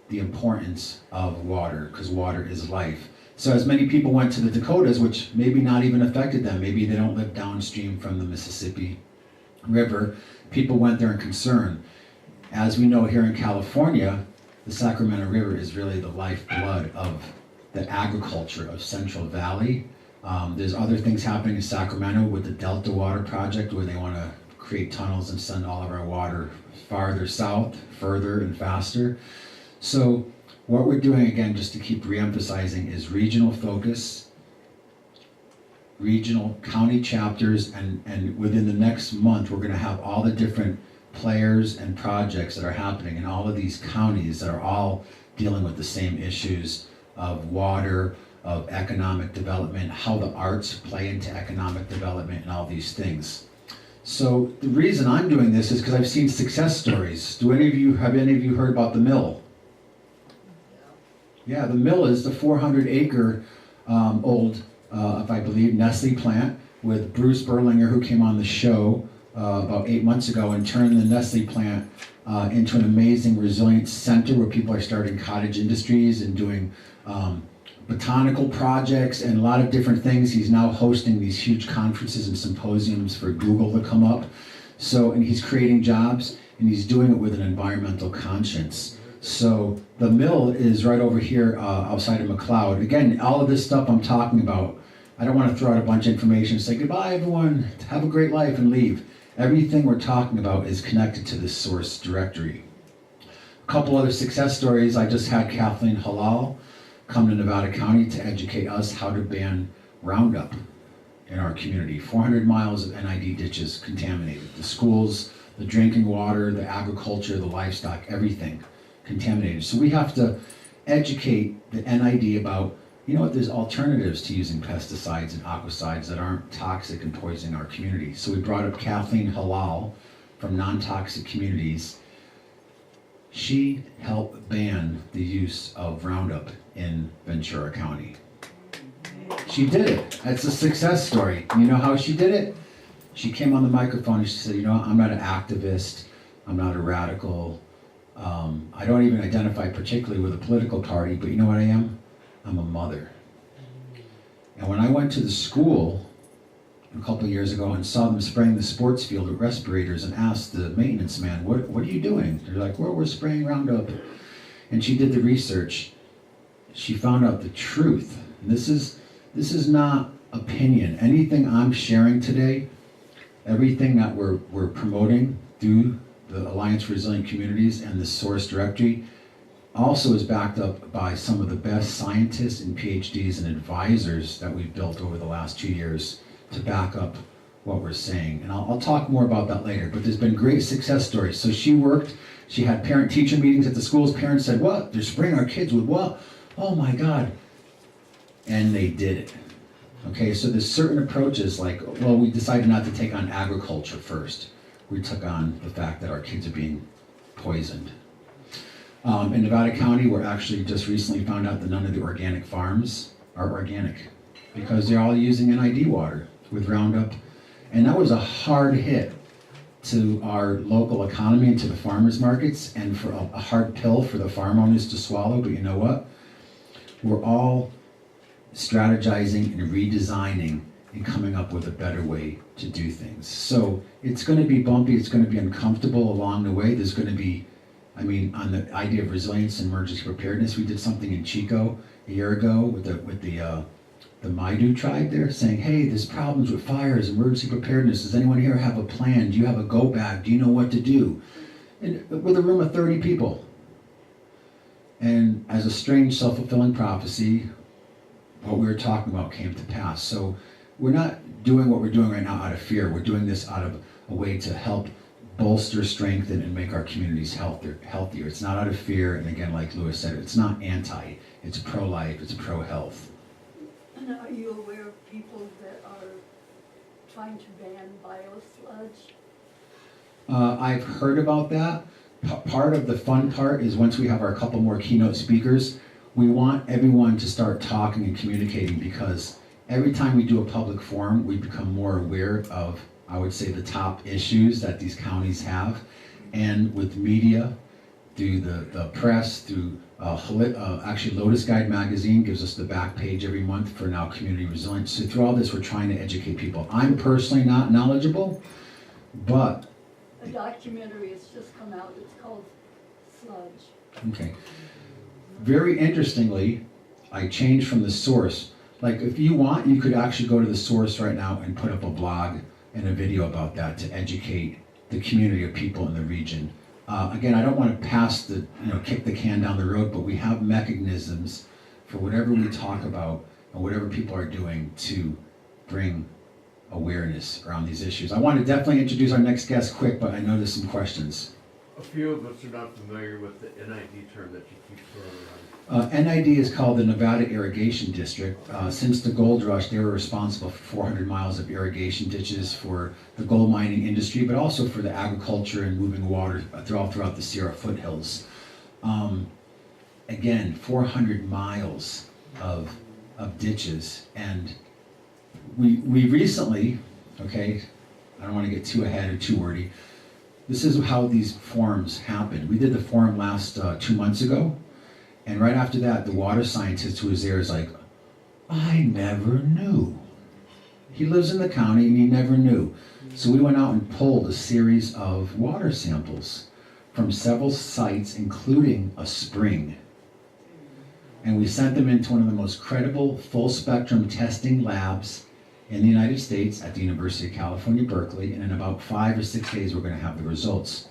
the importance of water, because water is life. So as many people went to the Dakotas, which maybe not even affected them, maybe they don't live downstream from the Mississippi River, people went there in concern. As we know here in California, the Sacramento River is really the lifeblood of the agriculture of Central Valley. There's other things happening in Sacramento with the Delta Water Project, where they want to create tunnels and send all of our water farther south, further and faster. So what we're doing, again, just to keep re-emphasizing, is regional focus, regional county chapters, and within the next month, we're going to have all the different players and projects that are happening in all of these counties that are all dealing with the same issues of water, of economic development, how the arts play into economic development and all these things. So the reason I'm doing this is because I've seen success stories. Have any of you heard about the mill? Yeah, the mill is the 400-acre old, if I believe, Nestle plant with Bruce Berlinger, who came on the show about 8 months ago and turned the Nestle plant into an amazing resilience center where people are starting cottage industries and doing botanical projects and a lot of different things. He's now hosting these huge conferences and symposiums for Google to come up. So, and he's creating jobs and he's doing it with an environmental conscience. So the mill is right over here outside of McLeod. Again, all of this stuff I'm talking about, I don't want to throw out a bunch of information and say, goodbye everyone, have a great life and leave. Everything we're talking about is connected to this source directory. A couple other success stories. I just had Kathleen Halal come to Nevada County to educate us how to ban Roundup in our community. 400 miles of NID ditches contaminated. The schools, the drinking water, the agriculture, the livestock, everything contaminated. So we have to educate the NID about, you know what, there's alternatives to using pesticides and aquicides that aren't toxic and poisoning our community. So we brought up Kathleen Halal from Non-Toxic Communities. She helped ban the use of Roundup in Ventura County. She did it. That's a success story. You know how she did it? She came on the microphone and she said, you know, I'm not an activist, I'm not a radical, I don't even identify particularly with a political party, but you know what I am? I'm a mother. And when I went to the school a couple of years ago and saw them spraying the sports field with respirators and asked the maintenance man, what are you doing? They're like, well, we're spraying Roundup. And she did the research. She found out the truth. And this is not opinion. Anything I'm sharing today, everything that we're promoting through the Alliance for Resilient Communities and the source directory also is backed up by some of the best scientists and PhDs and advisors that we've built over the last 2 years to back up what we're saying. And I'll talk more about that later, but there's been great success stories. So she had parent-teacher meetings at the schools. Parents said, what? They're spraying our kids with what? Oh my God. And they did it. Okay, so there's certain approaches like, well, we decided not to take on agriculture first. We took on the fact that our kids are being poisoned. In Nevada County, we're actually just recently found out that none of the organic farms are organic because they're all using NID water with Roundup. And that was a hard hit to our local economy and to the farmers markets and for a hard pill for the farm owners to swallow. But you know what? We're all strategizing and redesigning and coming up with a better way to do things. So it's going to be bumpy, it's going to be uncomfortable along the way. There's going to be, I mean, on the idea of resilience and emergency preparedness, we did something in Chico a year ago with the Maidu tribe there saying, hey, there's problems with fires, emergency preparedness. Does anyone here have a plan? Do you have a go bag? Do you know what to do? And with a room of 30 people. And as a strange self-fulfilling prophecy, what we were talking about came to pass. So we're not doing what we're doing right now out of fear. We're doing this out of a way to help bolster, strengthen, and make our communities healthier. It's not out of fear, and again, like Lewis said, it's not anti, it's pro-life, it's pro-health. And are you aware of people that are trying to ban biosludge? I've heard about that. Part of the fun part is once we have our couple more keynote speakers, we want everyone to start talking and communicating because every time we do a public forum, we become more aware of, I would say, the top issues that these counties have. And with media, through the press, through actually Lotus Guide magazine gives us the back page every month for now community resilience. So through all this, we're trying to educate people. I'm personally not knowledgeable, but A documentary has just come out, it's called Sludge. okay. Very interestingly, I changed from the source. Like if you want, you could actually go to the source right now and put up a blog and a video about that to educate the community of people in the region. Again, I don't want to kick the can down the road, but we have mechanisms for whatever we talk about and whatever people are doing to bring awareness around these issues. I want to definitely introduce our next guest quick, but I know there's some questions. A few of us are not familiar with the NID term that you keep throwing around. NID is called the Nevada Irrigation District. Since the gold rush, they were responsible for 400 miles of irrigation ditches for the gold mining industry, but also for the agriculture and moving water throughout the Sierra foothills. Again, 400 miles of ditches. And we recently, okay, I don't want to get too ahead or too wordy, this is how these forums happen. We did the forum last 2 months ago. And right after that, the water scientist who was there is like, I never knew. He lives in the county and he never knew. So we went out and pulled a series of water samples from several sites, including a spring. And we sent them into one of the most credible full spectrum testing labs in the United States at the University of California, Berkeley. And in about 5 or 6 days, we're going to have the results.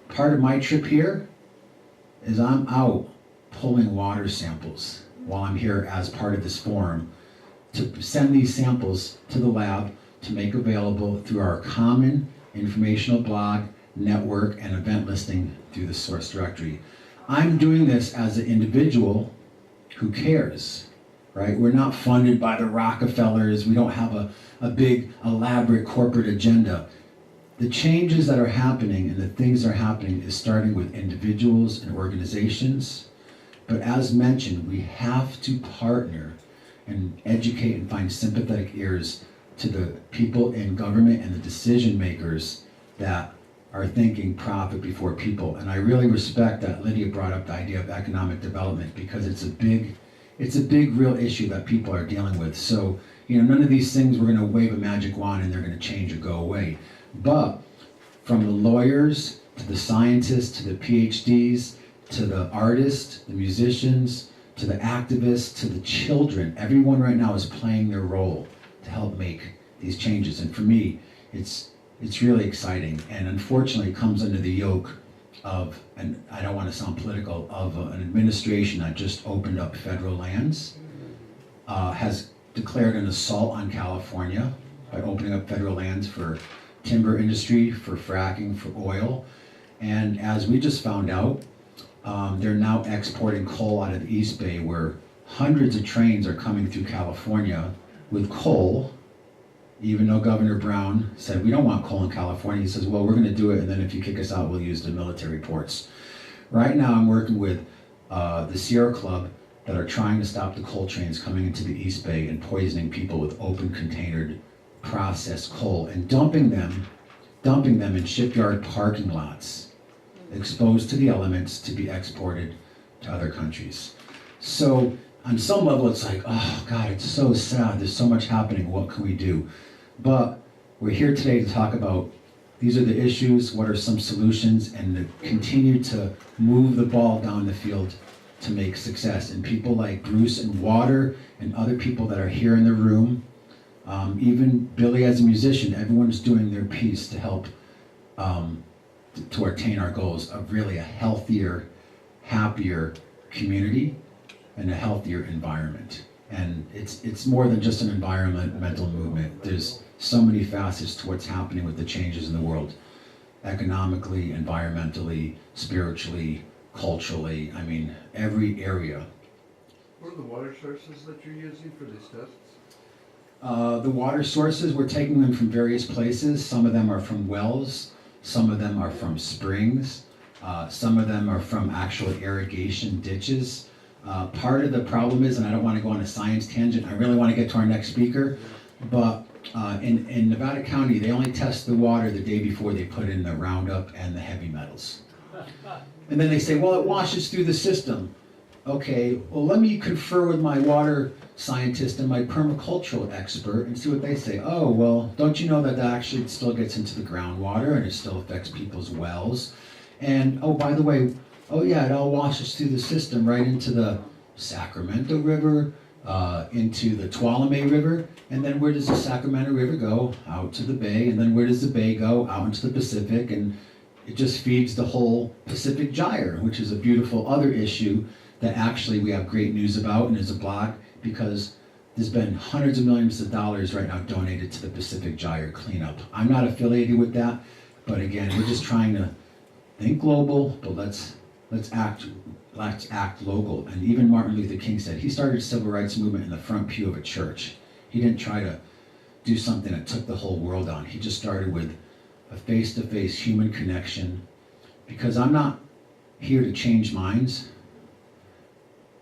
Part of my trip here is I'm out pulling water samples while I'm here as part of this forum to send these samples to the lab to make available through our common informational blog, network, and event listing through the source directory. I'm doing this as an individual who cares, right? We're not funded by the Rockefellers. We don't have a big elaborate corporate agenda. The changes that are happening and the things that are happening is starting with individuals and organizations. But as mentioned, we have to partner and educate and find sympathetic ears to the people in government and the decision makers that are thinking profit before people. And I really respect that Lydia brought up the idea of economic development because it's a big real issue that people are dealing with. So, none of these things we're gonna wave a magic wand and they're gonna change or go away. But from the lawyers to the scientists to the PhDs, to the artists, the musicians, to the activists, to the children. Everyone right now is playing their role to help make these changes. And for me, it's really exciting. And unfortunately, it comes under the yoke of, and I don't want to sound political, of an administration that just opened up federal lands, has declared an assault on California by opening up federal lands for timber industry, for fracking, for oil. And as we just found out, they're now exporting coal out of the East Bay, where hundreds of trains are coming through California with coal, even though Governor Brown said, we don't want coal in California. He says, well, we're going to do it, and then if you kick us out, we'll use the military ports. Right now, I'm working with the Sierra Club that are trying to stop the coal trains coming into the East Bay and poisoning people with open containered processed coal and dumping them in shipyard parking lots, exposed to the elements to be exported to other countries. So on some level it's like, oh God, it's so sad, there's so much happening, what can we do? But we're here today to talk about these are the issues, what are some solutions, and to continue to move the ball down the field to make success. And people like Bruce and Water and other people that are here in the room, even Billy as a musician, everyone's doing their piece to help to attain our goals of really a healthier, happier community and a healthier environment. And it's more than just an environmental movement. There's so many facets to what's happening with the changes in the world, economically, environmentally, spiritually, culturally. I mean, every area. What are the water sources that you're using for these tests? The water sources, we're taking them from various places. Some of them are from wells. Some of them are from springs. Some of them are from actual irrigation ditches. Part of the problem is, and I don't want to go on a science tangent, I really want to get to our next speaker, but in Nevada County, they only test the water the day before they put in the Roundup and the heavy metals. And then they say, well, it washes through the system. Okay, well, let me confer with my water scientist and my permacultural expert and see what they say. Oh, well, don't you know that actually still gets into the groundwater and it still affects people's wells? And, oh, by the way, oh yeah, it all washes through the system right into the Sacramento River, into the Tuolumne River, and then where does the Sacramento River go? Out to the bay, and then where does the bay go? Out into the Pacific, and it just feeds the whole Pacific Gyre, which is a beautiful other issue that actually we have great news about, and there's a blog, because there's been hundreds of millions of dollars right now donated to the Pacific Gyre cleanup. I'm not affiliated with that, but again, we're just trying to think global, but let's act local. And even Martin Luther King said he started the civil rights movement in the front pew of a church. He didn't try to do something that took the whole world on. He just started with a face-to-face human connection, because I'm not here to change minds.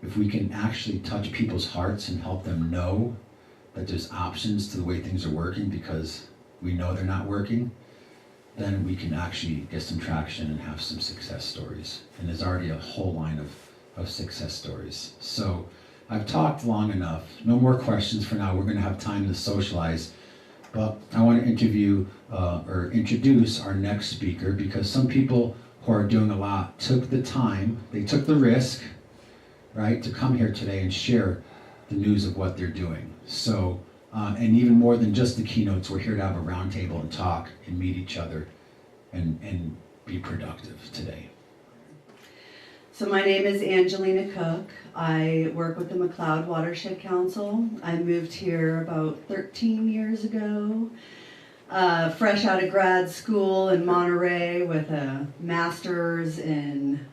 If we can actually touch people's hearts and help them know that there's options to the way things are working, because we know they're not working, then we can actually get some traction and have some success stories. And there's already a whole line of success stories. So I've talked long enough. No more questions for now. We're going to have time to socialize. But I want to introduce our next speaker, because some people who are doing a lot took the time, they took the risk, right, to come here today and share the news of what they're doing. So, and even more than just the keynotes, we're here to have a roundtable and talk and meet each other and be productive today. So my name is Angelina Cook. I work with the McLeod Watershed Council. I moved here about 13 years ago, fresh out of grad school in Monterey with a master's in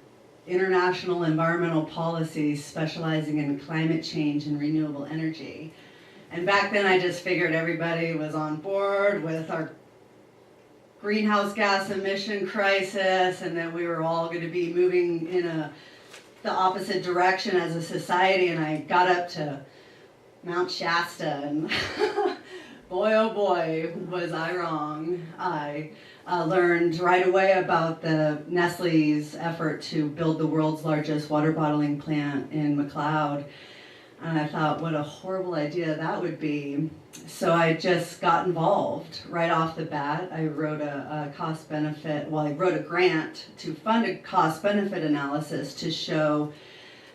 international environmental policy, specializing in climate change and renewable energy. And back then I just figured everybody was on board with our greenhouse gas emission crisis, and that we were all going to be moving in the opposite direction as a society. And I got up to Mount Shasta, and boy oh boy was I wrong. I learned right away about the Nestle's effort to build the world's largest water bottling plant in McLeod. And I thought, what a horrible idea that would be. So I just got involved right off the bat. I wrote a grant to fund a cost-benefit analysis to show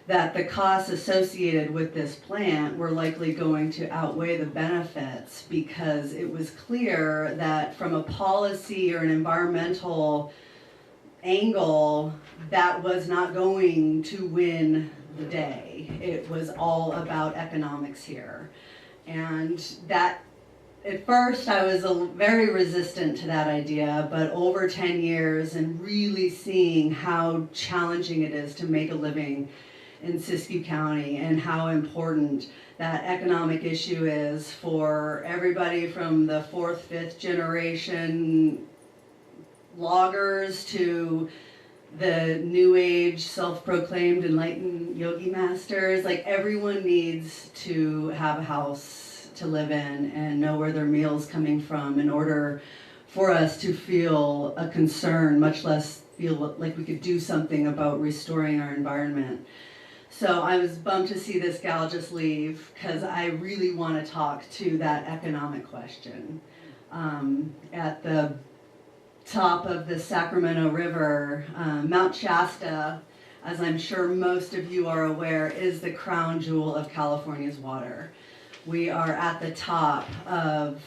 that the costs associated with this plant were likely going to outweigh the benefits, because it was clear that from a policy or an environmental angle, that was not going to win the day. It was all about economics here. And that, at first I was very resistant to that idea, but over 10 years and really seeing how challenging it is to make a living in Siskiyou County, and how important that economic issue is for everybody from the 4th, 5th generation loggers to the new age self-proclaimed enlightened yogi masters. Like, everyone needs to have a house to live in and know where their meal's coming from in order for us to feel a concern, much less feel like we could do something about restoring our environment. So I was bummed to see this gal just leave, because I really want to talk to that economic question. At the top of the Sacramento River, Mount Shasta, as I'm sure most of you are aware, is the crown jewel of California's water. We are at the top of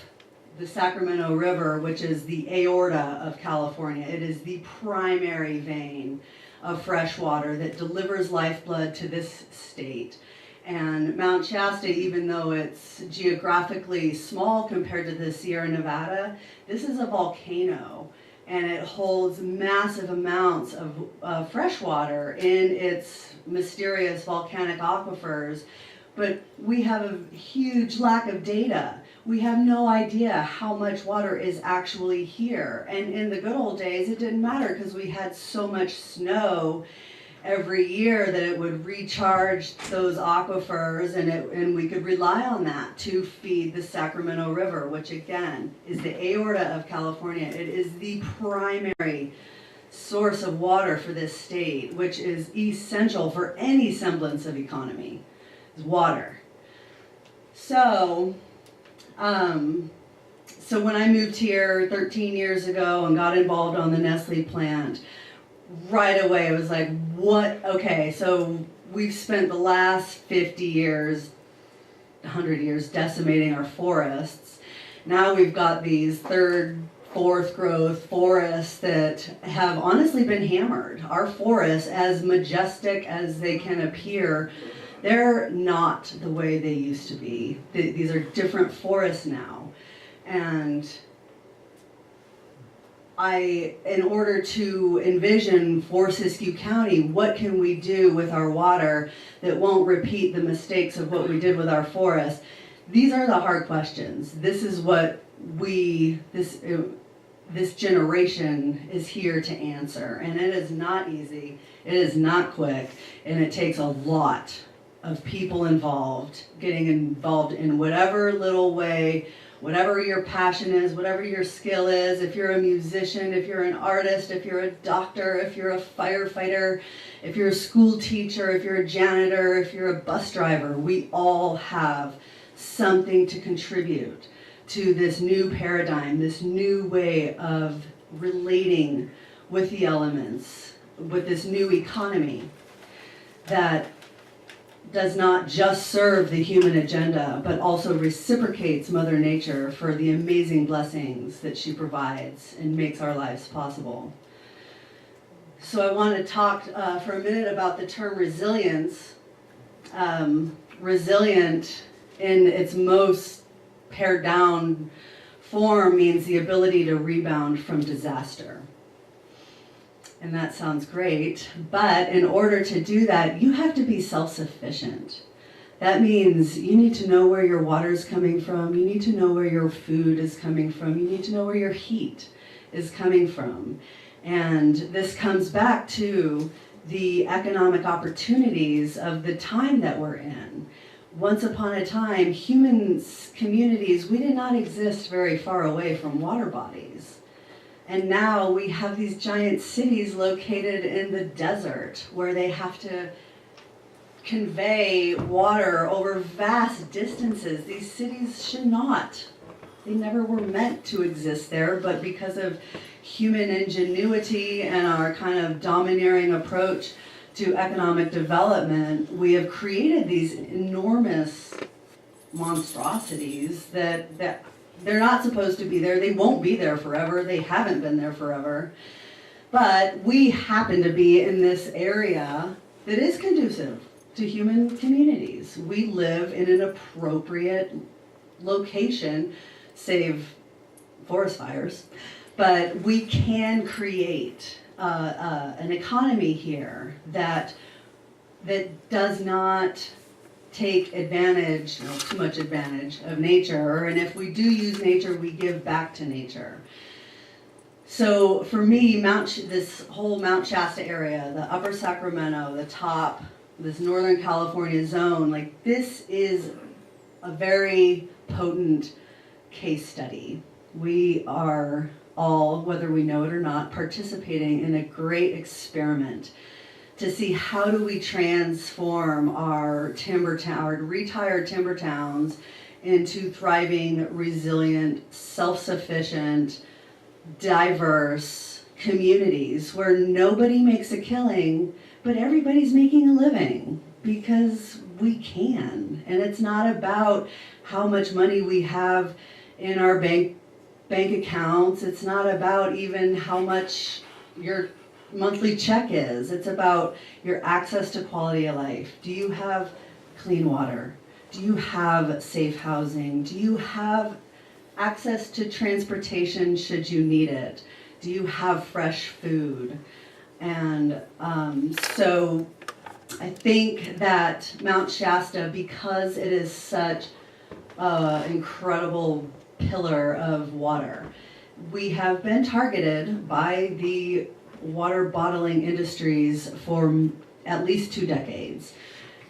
the Sacramento River, which is the aorta of California. It is the primary vein of fresh water that delivers lifeblood to this state. And Mount Shasta, even though it's geographically small compared to the Sierra Nevada, this is a volcano, and it holds massive amounts of fresh water in its mysterious volcanic aquifers. But we have a huge lack of data. We have no idea how much water is actually here. And in the good old days, it didn't matter, because we had so much snow every year that it would recharge those aquifers, and we could rely on that to feed the Sacramento River, which again is the aorta of California. It is the primary source of water for this state, which is essential for any semblance of economy, is water. So when I moved here 13 years ago and got involved on the Nestle plant, right away it was like, what? Okay, so we've spent the last 50 years, 100 years decimating our forests. Now we've got these third, fourth growth forests that have honestly been hammered. Our forests, as majestic as they can appear, they're not the way they used to be. These are different forests now. And in order to envision for Siskiyou County, what can we do with our water that won't repeat the mistakes of what we did with our forests? These are the hard questions. This is what this generation is here to answer. And it is not easy, it is not quick, and it takes a lot of people involved, getting involved in whatever little way, whatever your passion is, whatever your skill is. If you're a musician, if you're an artist, if you're a doctor, if you're a firefighter, if you're a school teacher, if you're a janitor, if you're a bus driver, we all have something to contribute to this new paradigm, this new way of relating with the elements, with this new economy that does not just serve the human agenda, but also reciprocates Mother Nature for the amazing blessings that she provides and makes our lives possible. So I want to talk for a minute about the term resilience. Resilient in its most pared down form means the ability to rebound from disaster. And that sounds great, but in order to do that, you have to be self-sufficient. That means you need to know where your water is coming from, you need to know where your food is coming from, you need to know where your heat is coming from. And this comes back to the economic opportunities of the time that we're in. Once upon a time, communities, we did not exist very far away from water bodies. And now we have these giant cities located in the desert where they have to convey water over vast distances. These cities should not. They never were meant to exist there, but because of human ingenuity and our kind of domineering approach to economic development, we have created these enormous monstrosities that they're not supposed to be there. They won't be there forever. They haven't been there forever. But we happen to be in this area that is conducive to human communities. We live in an appropriate location, save forest fires, but we can create an economy here that does not take advantage, too much advantage of nature, and if we do use nature, we give back to nature. So for me, this whole Mount Shasta area, the upper Sacramento, the top, this Northern California zone, like this is a very potent case study. We are all, whether we know it or not, participating in a great experiment to see how do we transform our retired timber towns into thriving, resilient, self-sufficient, diverse communities where nobody makes a killing, but everybody's making a living because we can. And it's not about how much money we have in our bank accounts. It's not about even how much your monthly check is. It's about your access to quality of life. Do you have clean water? Do you have safe housing? Do you have access to transportation should you need it? Do you have fresh food? And so I think that Mount Shasta, because it is such an incredible pillar of water, we have been targeted by the water bottling industries for at least 2 decades.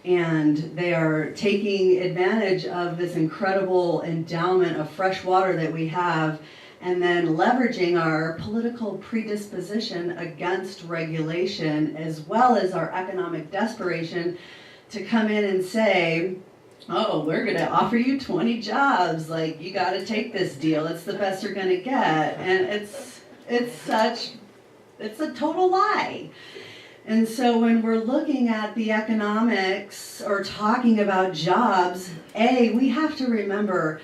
And they are taking advantage of this incredible endowment of fresh water that we have and then leveraging our political predisposition against regulation as well as our economic desperation to come in and say, oh, we're going to offer you 20 jobs. Like, you got to take this deal. It's the best you're going to get. And it's a total lie. And so when we're looking at the economics or talking about jobs, we have to remember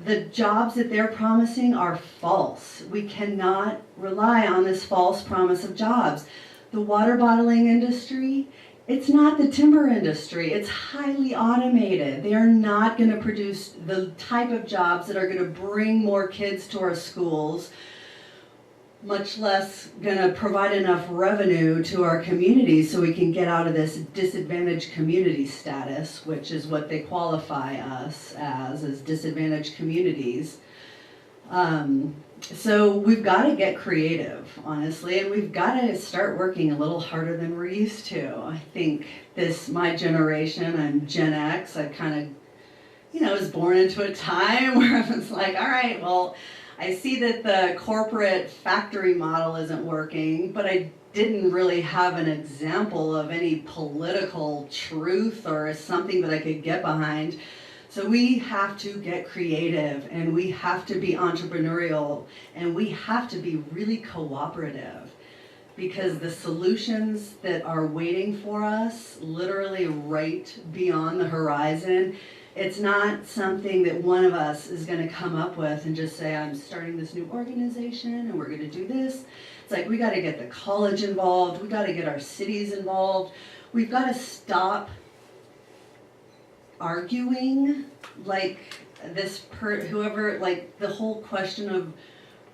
the jobs that they're promising are false. We cannot rely on this false promise of jobs. The water bottling industry, it's not the timber industry. It's highly automated. They are not going to produce the type of jobs that are going to bring more kids to our schools much less gonna provide enough revenue to our community so we can get out of this disadvantaged community status, which is what they qualify us as disadvantaged communities. So we've got to get creative, honestly, and we've got to start working a little harder than we're used to. I think my generation, I'm Gen X, I kind of, was born into a time where I was like, all right, well, I see that the corporate factory model isn't working, but I didn't really have an example of any political truth or something that I could get behind. So we have to get creative, and we have to be entrepreneurial, and we have to be really cooperative, because the solutions that are waiting for us literally right beyond the horizon, it's not something that one of us is going to come up with and just say, I'm starting this new organization and we're going to do this. It's like we got to get the college involved, we got to get our cities involved, we've got to stop arguing like whoever, like the whole question of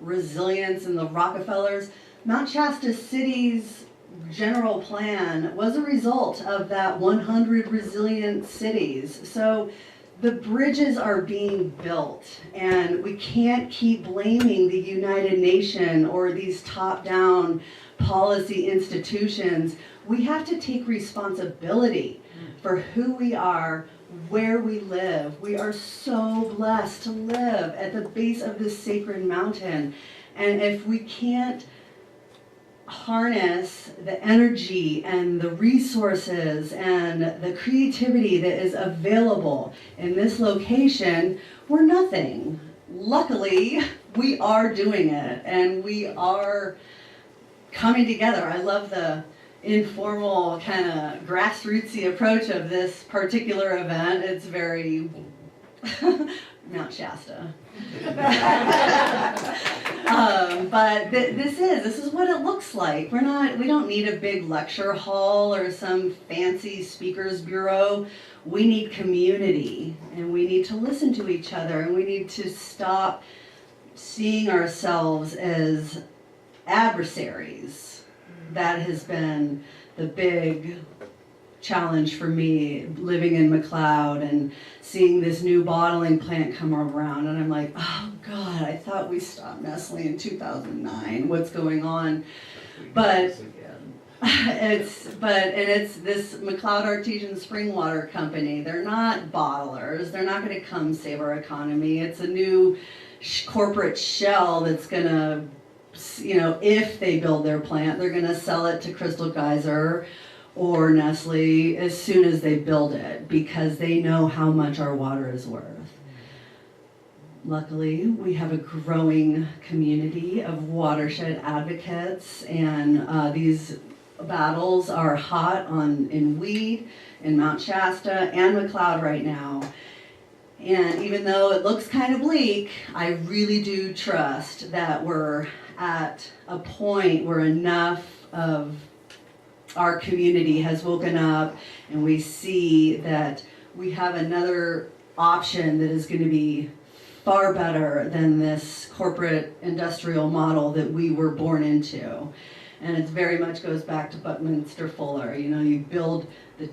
resilience and the Rockefellers. Mount Shasta City's general plan was a result of that 100 resilient cities. So the bridges are being built, and we can't keep blaming the United Nations or these top-down policy institutions. We have to take responsibility for who we are, where we live. We are so blessed to live at the base of this sacred mountain. And if we can't harness the energy and the resources and the creativity that is available in this location, we're nothing. Luckily, we are doing it, and we are coming together. I love the informal kind of grassrootsy approach of this particular event. It's very Mount Shasta. But this is what it looks like. We don't need a big lecture hall or some fancy speakers bureau. We need community, and we need to listen to each other, and we need to stop seeing ourselves as adversaries. That has been the big challenge for me, living in McLeod and seeing this new bottling plant come around, and I'm like, oh God, I thought we stopped Nestle in 2009. What's going on? But it's this McLeod Artesian Spring Water Company. They're not bottlers. They're not going to come save our economy. It's a new corporate shell that's going to, if they build their plant, they're going to sell it to Crystal Geyser or Nestle as soon as they build it, because they know how much our water is worth. Luckily, we have a growing community of watershed advocates, and these battles are hot in Weed, in Mount Shasta, and McLeod right now. And even though it looks kind of bleak, I really do trust that we're at a point where enough of our community has woken up, and we see that we have another option that is going to be far better than this corporate industrial model that we were born into. And it very much goes back to Buckminster Fuller. You build the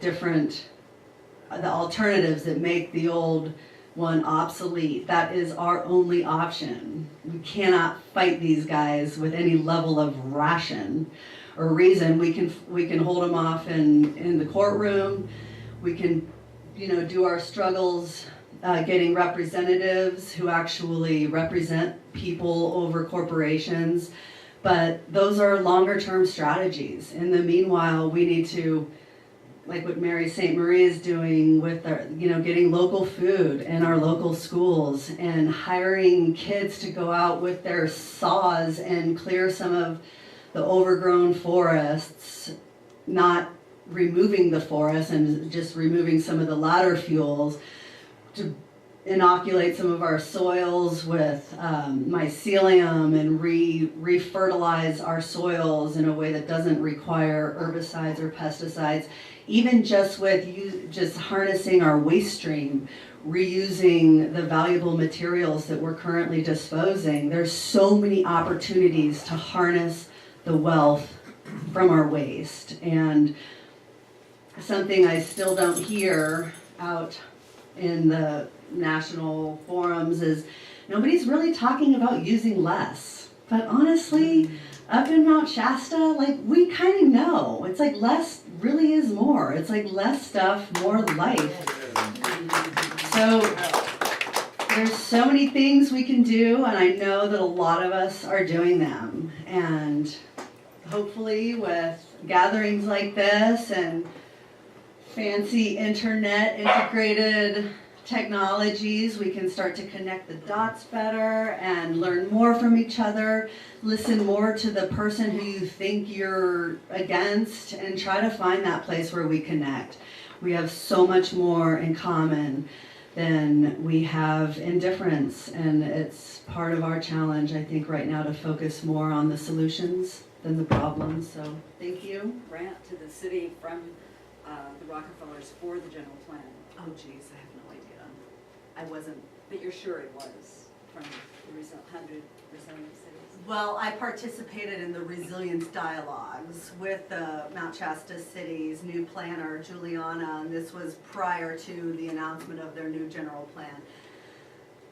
alternatives that make the old one obsolete. That is our only option. We cannot fight these guys with any level of ration or reason. We can hold them off in the courtroom. We can, do our struggles getting representatives who actually represent people over corporations. But those are longer term strategies. In the meanwhile, we need to, like what Mary St. Marie is doing with our, getting local food in our local schools, and hiring kids to go out with their saws and clear some of the overgrown forests, not removing the forest and just removing some of the ladder fuels, to inoculate some of our soils with mycelium and re-fertilize our soils in a way that doesn't require herbicides or pesticides. Even just with just harnessing our waste stream, reusing the valuable materials that we're currently disposing. There's so many opportunities to harness the wealth from our waste. And something I still don't hear out in the national forums is nobody's really talking about using less. But honestly, up in Mount Shasta, like, we kind of know. It's like less really is more. It's like less stuff, more life. So there's so many things we can do, and I know that a lot of us are doing them. And hopefully with gatherings like this and fancy internet integrated technologies, we can start to connect the dots better and learn more from each other, listen more to the person who you think you're against, and try to find that place where we connect. We have so much more in common than we have in difference, and it's part of our challenge, I think, right now to focus more on the solutions than the problems. So thank you. Grant to the city from the Rockefellers for the general plan. Oh geez, I have no idea. I wasn't, but you're sure it was from the 100 resilient cities? Well, I participated in the resilience dialogues with the Mount Shasta City's new planner, Juliana, and this was prior to the announcement of their new general plan.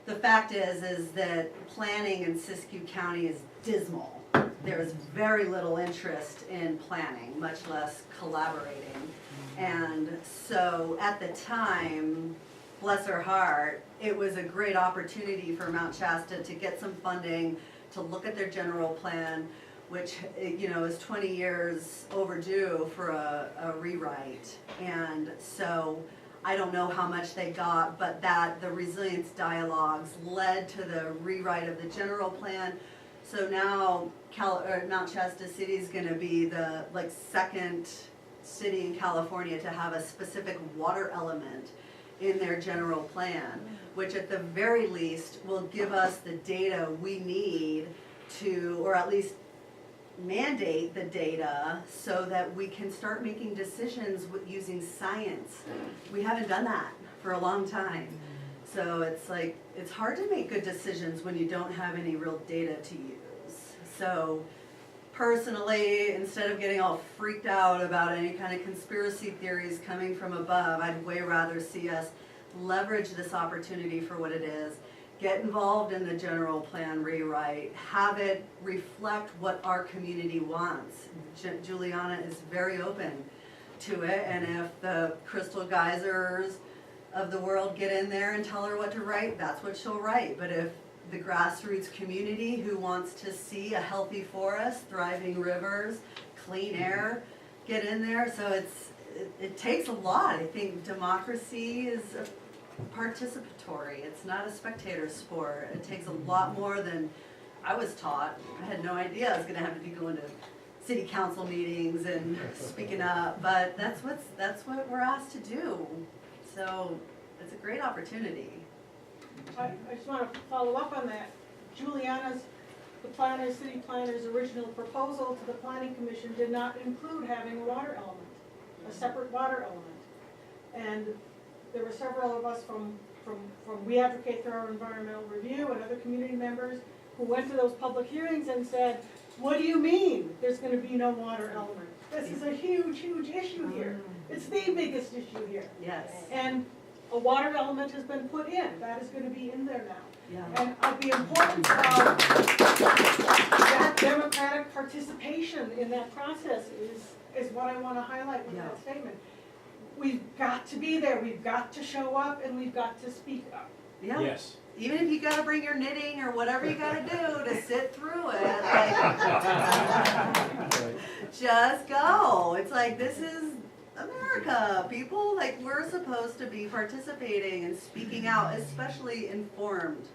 The fact is that planning in Siskiyou County is dismal. There is very little interest in planning, much less collaborating. And so at the time, bless her heart, it was a great opportunity for Mount Shasta to get some funding, to look at their general plan, which, you know, is 20 years overdue for a rewrite. And so I don't know how much they got, but that the resilience dialogues led to the rewrite of the general plan. So now Mount Shasta City is going to be the second city in California to have a specific water element in their general plan, which at the very least will give us the data we need to, or at least mandate the data so that we can start making decisions using science. We haven't done that for a long time. So it's like, it's hard to make good decisions when you don't have any real data to use. So personally, instead of getting all freaked out about any kind of conspiracy theories coming from above, I'd way rather see us leverage this opportunity for what it is, get involved in the general plan rewrite, have it reflect what our community wants. Juliana is very open to it, and if the Crystal Geysers of the world get in there and tell her what to write, that's what she'll write. But if the grassroots community who wants to see a healthy forest, thriving rivers, clean air, get in there. So it takes a lot. I think democracy is participatory. It's not a spectator sport. It takes a lot more than I was taught. I had no idea I was going to have to be going to city council meetings and speaking up, but that's what we're asked to do. So it's a great opportunity. I just want to follow up on that. Juliana's, the city planner's original proposal to the planning commission did not include having a water element, a separate water element. And there were several of us from We Advocate for Our Environmental Review and other community members who went to those public hearings and said, what do you mean there's going to be no water element? This is a huge, huge issue here. It's the biggest issue here. Yes. And a water element has been put in. That is going to be in there now. Yeah. And the importance of that democratic participation in that process is what I want to highlight with that statement. We've got to be there. We've got to show up, and we've got to speak up. Yeah. Yes. Even if you got to bring your knitting or whatever you got to do to sit through it, just go. It's like, this is America, people. Like, we're supposed to be participating and speaking out, especially informed.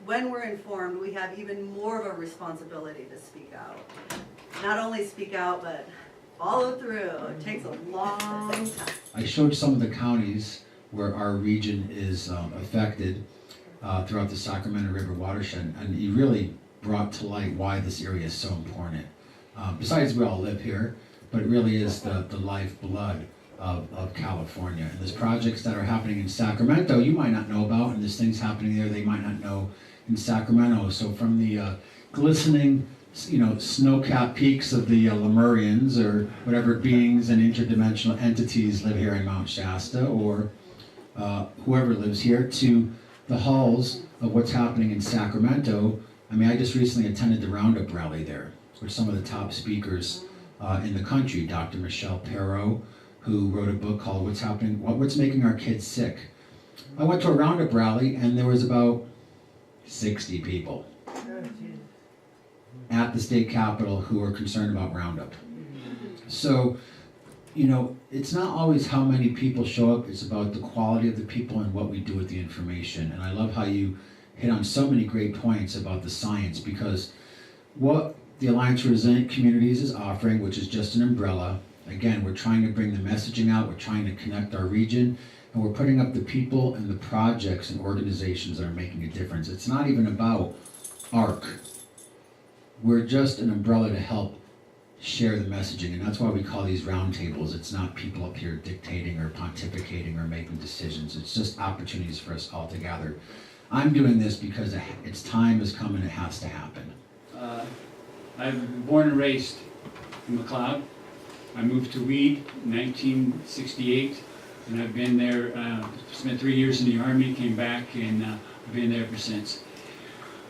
When we're informed, we have even more of a responsibility to speak out. Not only speak out, but follow through. It takes a long time. I showed some of the counties where our region is affected throughout the Sacramento River watershed, and he really brought to light why this area is so important. Besides, we all live here, but it really is the lifeblood of California. And there's projects that are happening in Sacramento you might not know about, and there's things happening there they might not know in Sacramento. So from the glistening, snow-capped peaks of the Lemurians, or whatever beings and interdimensional entities live here in Mount Shasta, or whoever lives here, to the halls of what's happening in Sacramento. I mean, I just recently attended the Roundup rally there with some of the top speakers in the country. Dr. Michelle Perot, who wrote a book called What's Making Our Kids Sick. I went to a Roundup rally and there was about 60 people at the state capitol who were concerned about Roundup. So, it's not always how many people show up, it's about the quality of the people and what we do with the information. And I love how you hit on so many great points about the science, because what the Alliance for Resilient Communities is offering, which is just an umbrella, again, we're trying to bring the messaging out, we're trying to connect our region, and we're putting up the people and the projects and organizations that are making a difference. It's not even about ARC. We're just an umbrella to help share the messaging, and that's why we call these roundtables. It's not people up here dictating or pontificating or making decisions. It's just opportunities for us all to gather. I'm doing this because its time has come and it has to happen. I'm born and raised in McLeod. I moved to Weed in 1968, and I've been there, spent 3 years in the Army, came back, and I've been there ever since.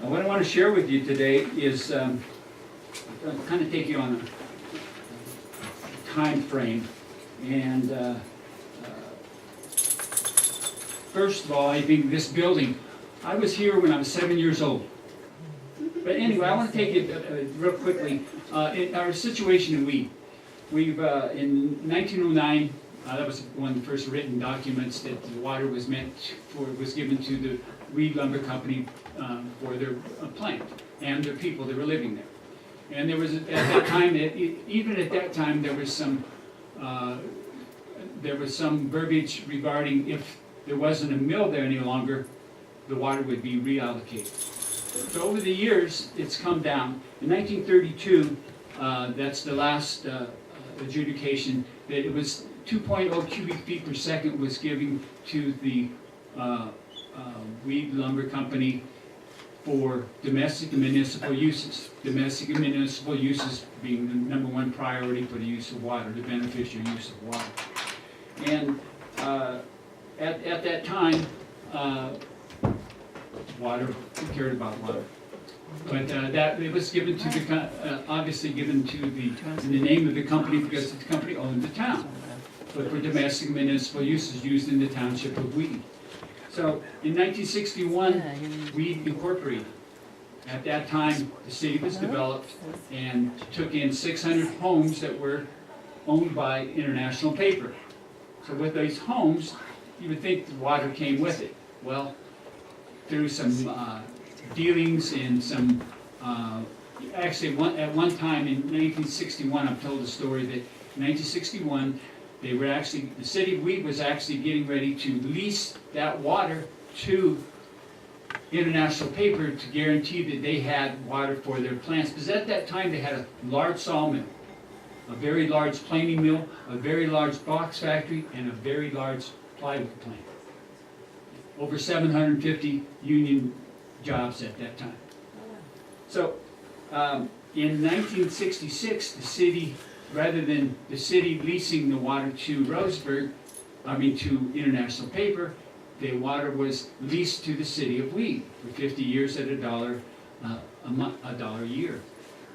What I want to share with you today is kind of take you on a time frame. And first of all, I think this building, I was here when I was 7 years old. But anyway, I want to take you real quickly. In our situation in Weed, we've in 1909, that was one of the first written documents that the water was given to the Weed Lumber Company for their plant and the people that were living there. And there was at that time, even at that time, there was some verbiage regarding if there wasn't a mill there any longer, the water would be reallocated. So over the years, it's come down. In 1932, that's the last adjudication, that it was 2.0 cubic feet per second was given to the Weed Lumber Company for domestic and municipal uses. Domestic and municipal uses being the #1 priority for the use of water, the beneficial use of water. And at that time, who cared about water? But that it was given to the obviously given to the name of the company because the company owned the town, but for domestic and municipal uses used in the township of Weed. So in 1961, Weed incorporated. At that time, the city was developed and took in 600 homes that were owned by International Paper. So with these homes, you would think the water came with it. Well, through some dealings and some, actually at one time in 1961, I've told the story that in 1961, the city of Weed was actually getting ready to lease that water to International Paper to guarantee that they had water for their plants. Because at that time they had a large sawmill, a very large planing mill, a very large box factory, and a very large plywood plant. Over 750 union jobs at that time. So in 1966, the city, rather than the city leasing the water to to International Paper, the water was leased to the city of Weed for 50 years at $1 a year.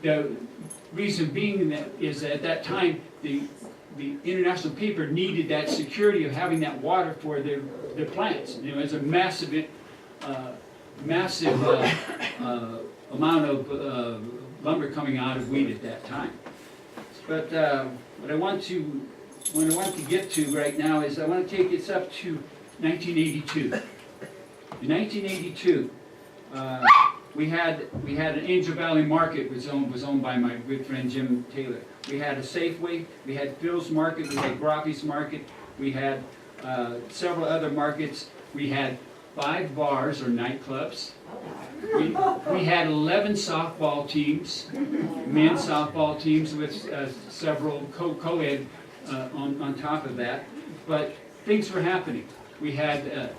The reason being is that at that time, the International Paper needed that security of having that water for their plants. You know, it's a massive amount of lumber coming out of Weed at that time. But what I want to get to right now is I want to take us up to 1982. In 1982, we had an Angel Valley Market was owned by my good friend Jim Taylor. We had a Safeway, we had Phil's Market, we had Grtv's Market, we had several other markets. We had 5 bars or nightclubs. We had 11 softball teams, men's softball teams with several co-ed on top of that. But things were happening. We had,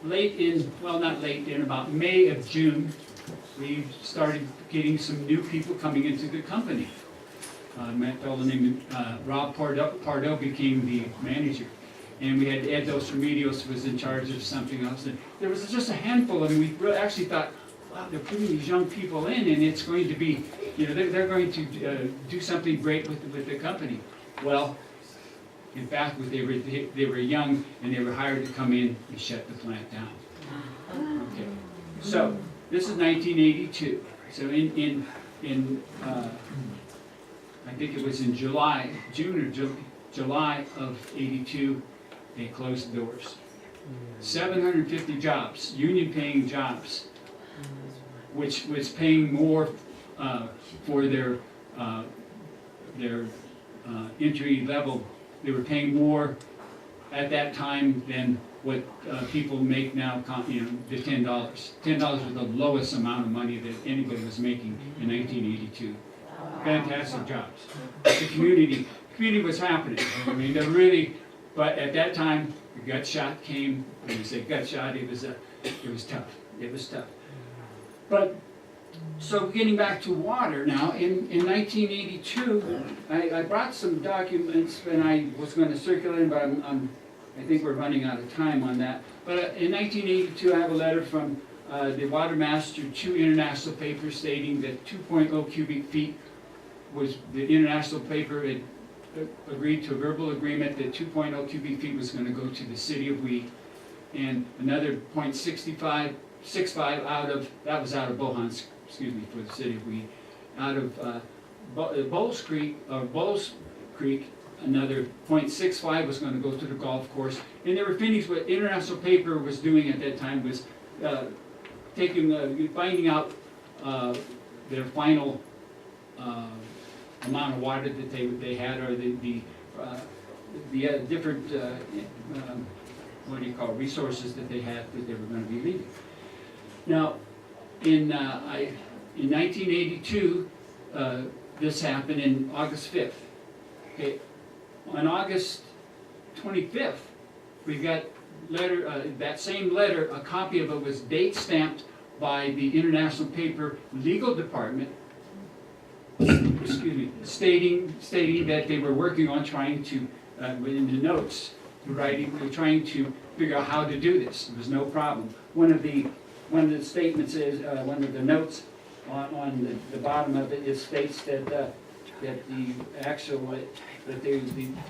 late in, well, not late, in about May of June, we started getting some new people coming into the company. A fellow named Rob Pardo became the manager. And we had Ed Dos Remedios who was in charge of something else. And there was just a handful of them. We really actually thought, wow, they're putting these young people in, and it's going to be, you know, they're going to do something great with the company. Well, in fact, they were young, and they were hired to come in and shut the plant down. Okay. So this is 1982. So in I think it was in June or July of '82, they closed the doors. 750 jobs, union-paying jobs, which was paying more for their entry level. They were paying more at that time than what people make now, you know, the $10. $10 was the lowest amount of money that anybody was making in 1982. Fantastic jobs. The community was happening. I mean, they're really, but at that time, the gut shot came. When you say gut shot, it was tough. It was tough. But so getting back to water now, in 1982, I brought some documents and I was going to circulate them, but I think we're running out of time on that. But in 1982, I have a letter from the Water Master to International Paper stating that 2.0 cubic feet was the international paper had agreed to a verbal agreement that 2.0 cubic feet was going to go to the city of Wee, and another 0.65 out of, that was out of Bohans, excuse me, for the city of Wee, out of Bowles Creek, another 0.65 was going to go to the golf course, and they were finished. What International Paper was doing at that time was finding out their final amount of water that they had, or the different what do you call, resources that they had that they were going to be leaving. Now, in 1982, this happened in August 5th. Okay. On August 25th, we got that same letter, a copy of it was date stamped by the International Paper Legal Department, excuse me, stating that they were working on trying to, in the notes, trying to figure out how to do this. There was no problem. One of the statements is, one of the notes on the bottom of it, states that the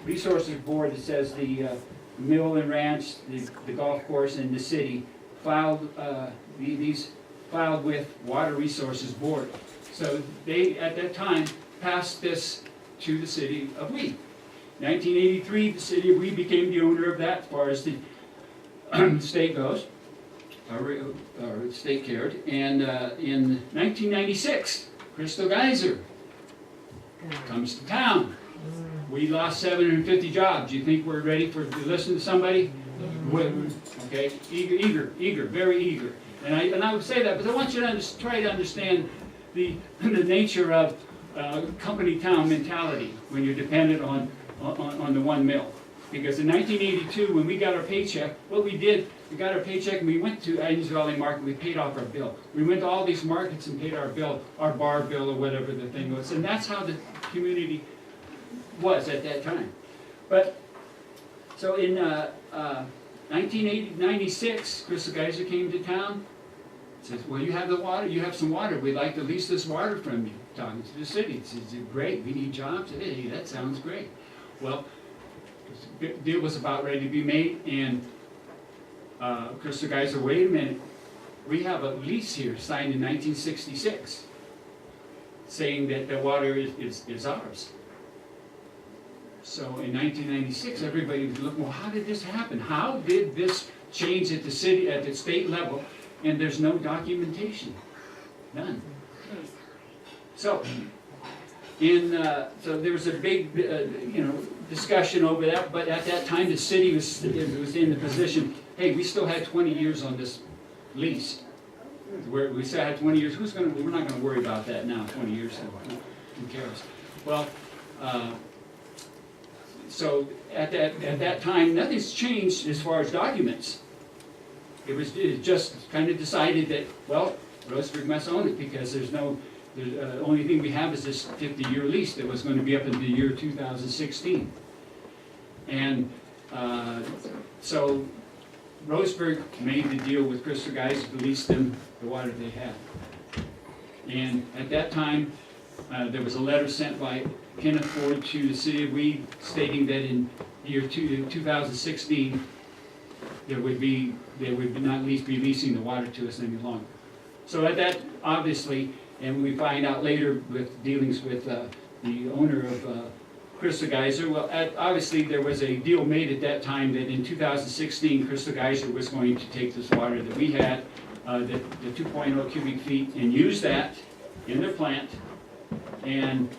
resources board, it says the mill and ranch, the golf course, and the city filed filed with Water Resources Board. So they, at that time, passed this to the city of Wee. 1983, the city of Wee became the owner of that, as far as the state goes, or state cared. And in 1996, Crystal Geyser comes to town. We lost 750 jobs. You think we're ready to listen to somebody? Okay, eager, very eager. And I would say that, but I want you to try to understand the nature of company town mentality when you're dependent on the one mill. Because in 1982, when we got our paycheck, what we did, we got our paycheck and we went to Agnes Valley Market, we paid off our bill. We went to all these markets and paid our bill, our bar bill or whatever the thing was. And that's how the community was at that time. But, so in 1996, Crystal Geyser came to town, says, well, you have the water, you have some water, we'd like to lease this water from you. Talking to the city, says, great, we need jobs. Hey, that sounds great. Well, the deal was about ready to be made, and Crystal Geyser, wait a minute, we have a lease here signed in 1966 saying that the water is ours. So in 1996, everybody was looking, well, how did this happen? How did this change at the city, at the state level, and there's no documentation? None. So, so there was a big, discussion over that. But at that time, the city was in the position. Hey, we still had 20 years on this lease. Where we still had 20 years. We're not going to worry about that now. 20 years. Who cares? Well, so at that time, nothing's changed as far as documents. It just kind of decided that, well, Roseburg must own it because the only thing we have is this 50-year lease that was going to be up in the year 2016. And so Roseburg made the deal with Crystal Geyser to lease them the water they had. And at that time, there was a letter sent by Kenneth Ford to the city of Weed stating that in the year 2016, they would not be leasing the water to us any longer. So at that, obviously, and we find out later with dealings with the owner of Crystal Geyser, well, obviously there was a deal made at that time that in 2016, Crystal Geyser was going to take this water that we had, the 2.0 cubic feet, and use that in their plant, and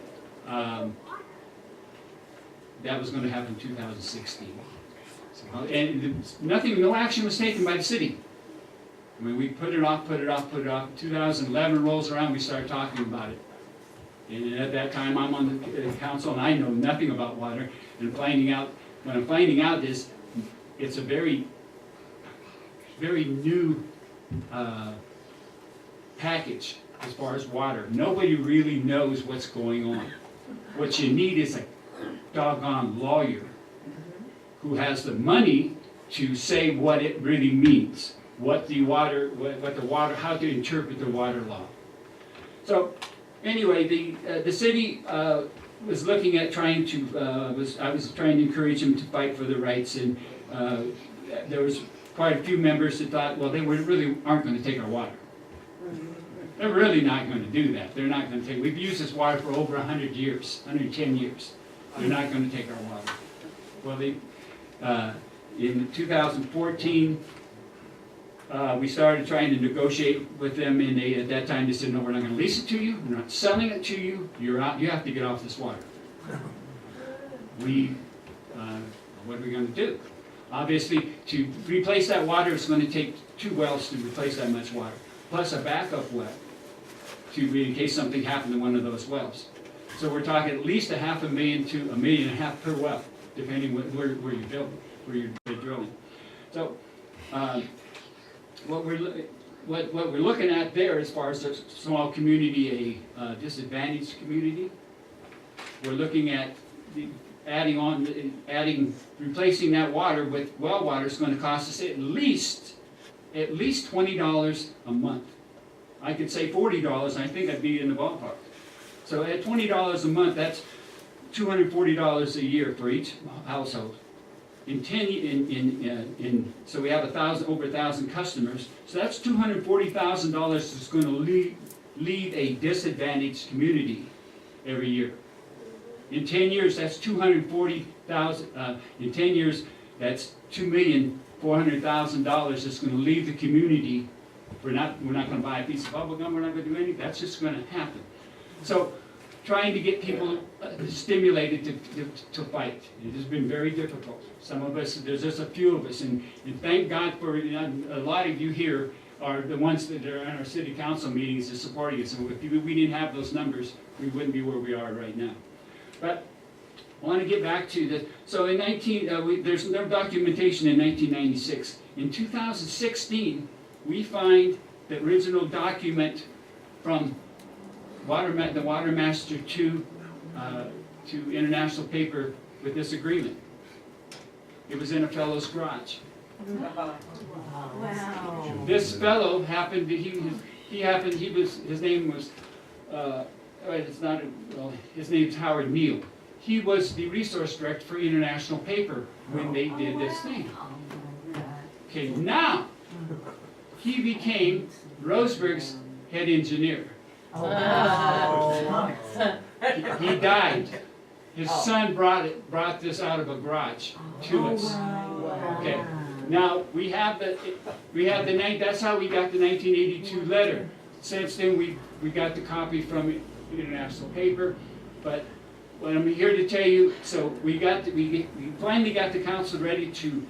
that was going to happen in 2016. And no action was taken by the city. I mean, we put it off. 2011 rolls around, we start talking about it. And at that time, I'm on the council, and I know nothing about water. And what I'm finding out is it's a very, very new package as far as water. Nobody really knows what's going on. What you need is a doggone lawyer who has the money to say what it really means, how to interpret the water law. So anyway, the city was looking at I was trying to encourage them to fight for their rights, and there was quite a few members that thought, well, they really aren't going to take our water. They're really not going to do that. They're not going to take. We've used this water for over 100 years, 110 years. They're not going to take our water. Well, in 2014, we started trying to negotiate with them, and at that time they said, no, we're not going to lease it to you. We're not selling it to you. You're out. You have to get off this water. What are we going to do? Obviously, to replace that water, it's going to take 2 wells to replace that much water, plus a backup well in case something happened to one of those wells. So we're talking at least $500,000 to $1.5 million per well, depending where you're building, where you're drilling. So what we're looking at there, as far as a small community, a disadvantaged community, we're looking at replacing that water with well water is going to cost us at least $20 a month. I could say $40, I think I'd be in the ballpark. So at $20 a month, that's $240 a year for each household. So we have over 1,000 customers. So that's $240,000 that's going to leave a disadvantaged community every year. In 10 years, that's $240,000. In 10 years, that's $2,400,000 that's going to leave the community. We're not going to buy a piece of bubble gum. We're not going to do anything. That's just going to happen. So, trying to get people stimulated to fight. It has been very difficult. Some of us, there's just a few of us, and thank God for a lot of you here are the ones that are in our city council meetings and supporting us. And if we didn't have those numbers, we wouldn't be where we are right now. But I want to get back to the. So in there's no documentation in 1996. In 2016, we find the original document from the Water Master to International Paper with this agreement. It was in a fellow's garage. Wow. This fellow happened. His name was. His name's Howard Neal. He was the resource director for International Paper when they did this thing. Okay, now he became Roseburg's head engineer. He died. His son brought this out of a garage to us. Okay. Now we have that's how we got the 1982 letter. Since then we got the copy from International Paper, but what I'm here to tell you, so we finally got the council ready to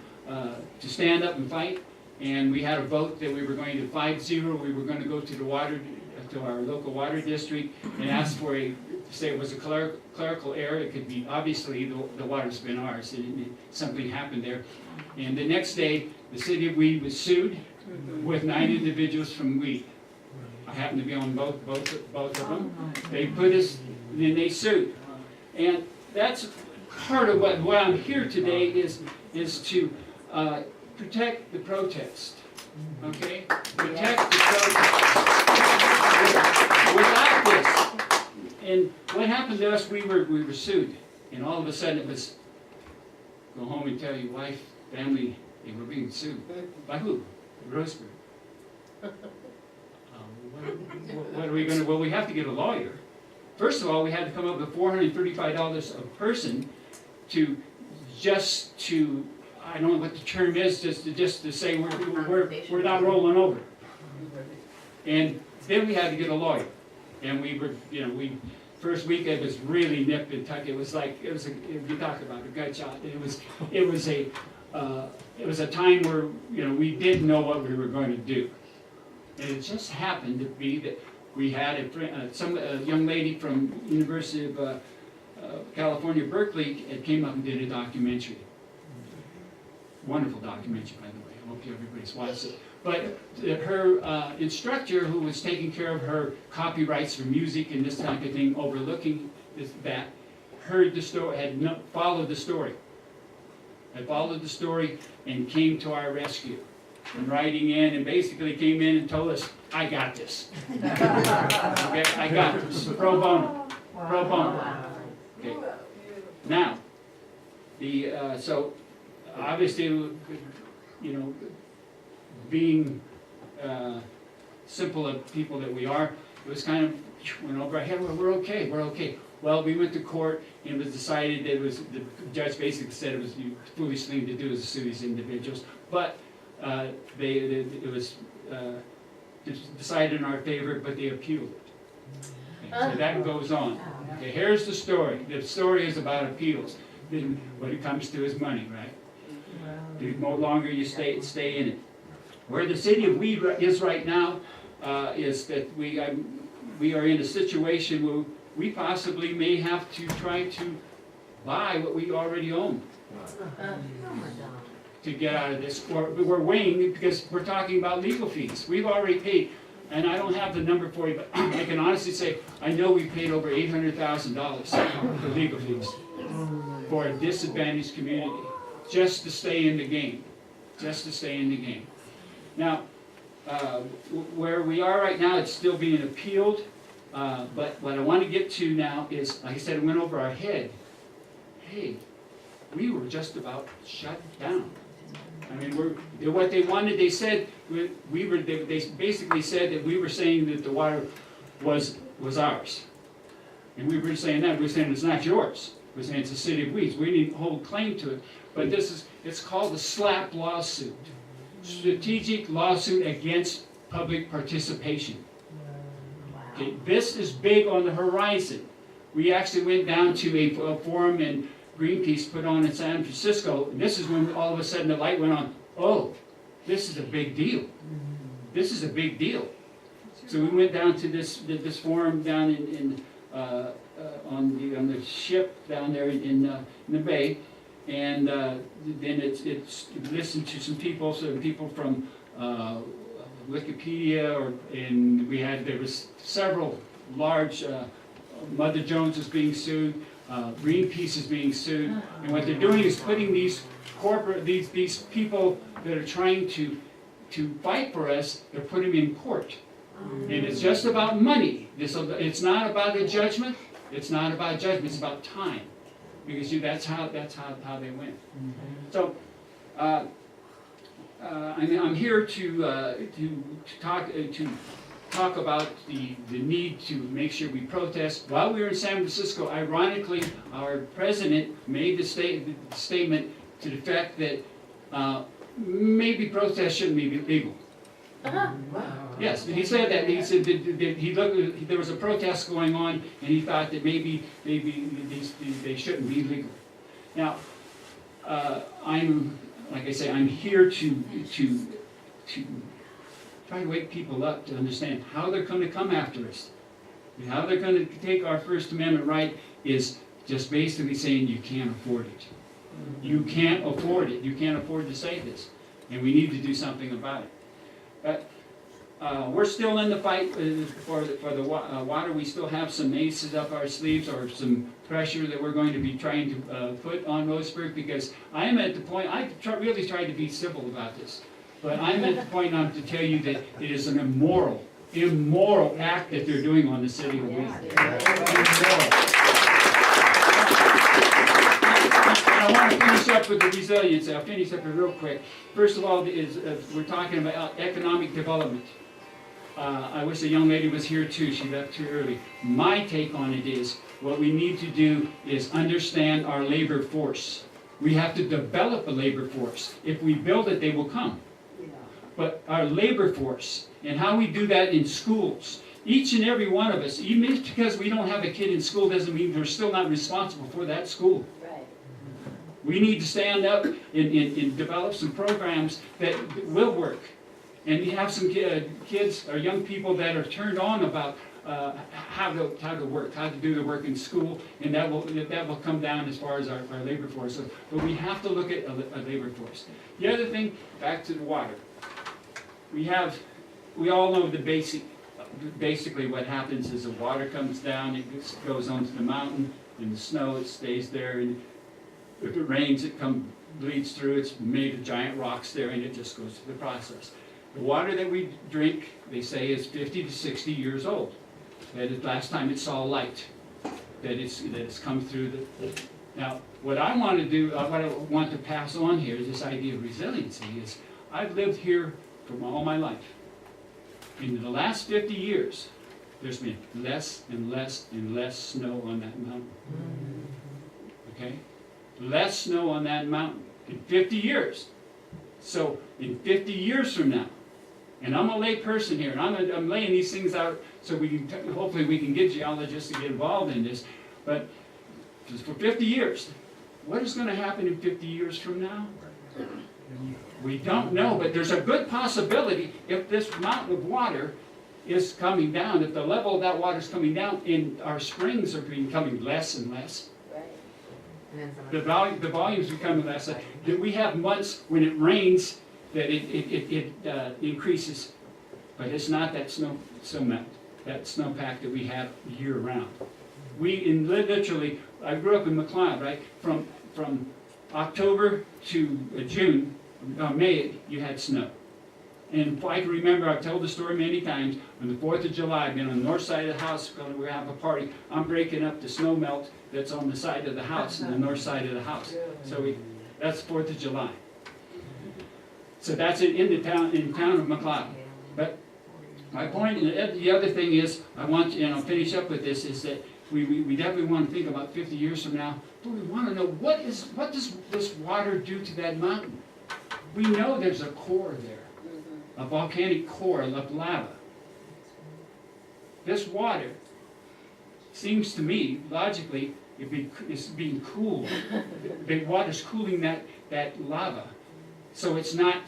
stand up and fight, and we had a vote that we were going to 5-0. We were going to go to our local water district and ask for say it was a clerical error. It could be, obviously, the water's been ours, and something happened there. And the next day, the city of Weed was sued with 9 individuals from Weed. I happened to be on both of them. They put us, then they sued. And that's part of what I'm here today is to protect the protest. Okay? Protect the protest. Without this, and what happened to us, we were sued. And all of a sudden it was, go home and tell your wife, family, they were being sued. By who? Roseburg. What are we going to, well, we have to get a lawyer. First of all, we had to come up with $435 a person to I don't know what the term is, just to say we're not rolling over. And then we had to get a lawyer. And we were, first week it was really nip and tuck. It was like, you talk about a gut shot. It was a time where, we didn't know what we were going to do. And it just happened to be that we had a young lady from University of California, Berkeley, came up and did a documentary. Wonderful documentary, by the way. I hope everybody's watched it. But her instructor, who was taking care of her copyrights for music and this type of thing, overlooking that, heard the story, had followed the story. Had followed the story and came to our rescue. And writing in, and basically came in and told us, I got this. Okay, I got this. Pro bono. Pro bono. Okay. Now, so obviously, being simple of people that we are, it was kind of went over our head. Well, we're okay. Well, we went to court, and it was decided that the judge basically said it was the foolish thing to do is to sue these individuals, but it was decided in our favor, but they appealed it. Okay, so that goes on. Okay, here's the story. The story is about appeals. Then what it comes to is money, right? The longer you stay in it. Where the city of Weed is right now is that we are in a situation where we possibly may have to try to buy what we already own to get out of this. We're weighing, because we're talking about legal fees. We've already paid, and I don't have the number for you, but I can honestly say I know we paid over $800,000 for legal fees for a disadvantaged community, just to stay in the game. Just to stay in the game. Now, where we are right now, it's still being appealed, but what I want to get to now is, like I said, it went over our head. Hey, we were just about shut down. I mean, what they wanted, they said, they basically said that we were saying that the water was ours. And we were saying that, we were saying it's not yours. We're saying it's the city of Weeds. We need to hold claim to it. But it's called a SLAP lawsuit. Strategic lawsuit against public participation. Okay, this is big on the horizon. We actually went down to a forum and Greenpeace put on in San Francisco, and this is when all of a sudden the light went on. Oh, this is a big deal. This is a big deal. So we went down to this forum down on the ship down there in the bay, and then it's listened to some people from Wikipedia, and there was several large. Mother Jones is being sued. Greenpeace is being sued, and what they're doing is putting these people that are trying to fight for us, they're putting them in court, and it's just about money. It's not about a judgment. It's not about judgment. It's about time, because that's how they win. So I'm here to talk about the need to make sure we protest. While we were in San Francisco, ironically, our president made the statement to the effect that maybe protest shouldn't be legal. Yes, he said that. He said that there was a protest going on, and he thought that maybe they shouldn't be legal. Now, like I say, I'm here to try to wake people up to understand how they're going to come after us. How they're gonna take our First Amendment right is just basically saying you can't afford it. You can't afford it. You can't afford to say this. And we need to do something about it. But we're still in the fight for the water. We still have some aces up our sleeves, or some pressure that we're going to be trying to put on Roseburg, because I am at the point, really tried to be civil about this, but I'm at the point now to tell you that it is an immoral act that they're doing on the city of Lee. Immoral. I want to finish up with the resilience. I'll finish up it real quick. First of all, we're talking about economic development. I wish the young lady was here too. She left too early. My take on it is, what we need to do is understand our labor force. We have to develop a labor force. If we build it, they will come. But our labor force, and how we do that in schools, each and every one of us, even because we don't have a kid in school doesn't mean we're still not responsible for that school. We need to stand up and develop some programs that will work. And you have some kids or young people that are turned on about how to work, how to do the work in school, and that will come down as far as our labor force. So, but we have to look at a labor force. The other thing, back to the water. We all know basically what happens is the water comes down, it goes onto the mountain, and the snow, it stays there, and if it rains, it bleeds through, it's made of giant rocks there, and it just goes through the process. The water that we drink, they say, is 50 to 60 years old. That is last time it saw light. That it's come through the. Now, what I want to do, what I want to pass on here is this idea of resiliency. Is I've lived here for all my life. In the last 50 years, there's been less and less and less snow on that mountain. Okay? Less snow on that mountain in 50 years. So in 50 years from now, and I'm a lay person here, and I'm laying these things out so we can hopefully we can get geologists to get involved in this. But just for 50 years, what is going to happen in 50 years from now? We don't know, but there's a good possibility if this mountain of water is coming down, if the level of that water is coming down, and our springs are becoming less and less. The volumes become less. That we have months when it rains that it increases, but it's not that snowpack that we have year round. Literally, I grew up in McLeod, right? From October to June, May, you had snow. And if I can remember, I've told the story many times, on the 4th of July, I've been on the north side of the house, we have a party, I'm breaking up the snow melt that's on the side of the house, and the north side of the house. So that's 4th of July. So that's in town of McLeod. But my point, and the other thing is, I want to, and I'll finish up with this, is that we definitely want to think about 50 years from now, but we want to know what does this water do to that mountain? We know there's a core there, a volcanic core of lava. This water seems to me, logically, it's being cooled. The water's cooling that lava. So it's not,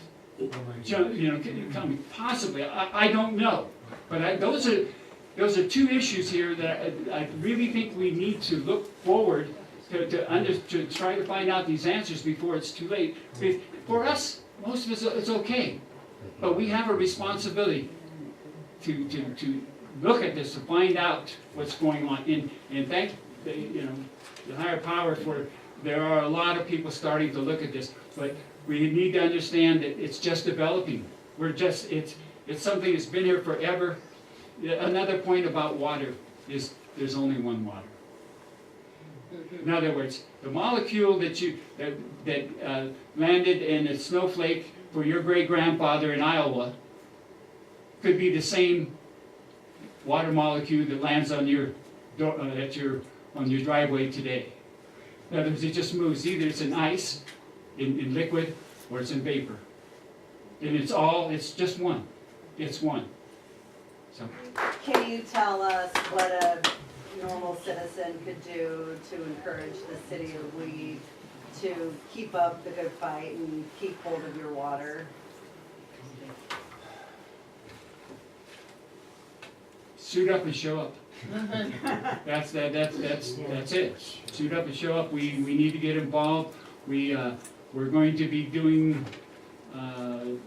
coming, possibly, I don't know. But those are two issues here that I really think we need to look forward to try to find out these answers before it's too late. For us, most of us, it's okay. But we have a responsibility to look at this, to find out what's going on. And thank the higher power for, there are a lot of people starting to look at this. But we need to understand that it's just developing. It's something that's been here forever. Another point about water is there's only one water. In other words, the molecule that landed in a snowflake for your great-grandfather in Iowa could be the same water molecule that lands on your driveway today. In other words, it just moves. Either it's in ice, in liquid, or it's in vapor. And it's just one. It's one. So. Can you tell us what a normal citizen could do to encourage the city of Lee to keep up the good fight and keep hold of your water? Suit up and show up. That's it. Suit up and show up. We need to get involved. We're going to be doing, there'll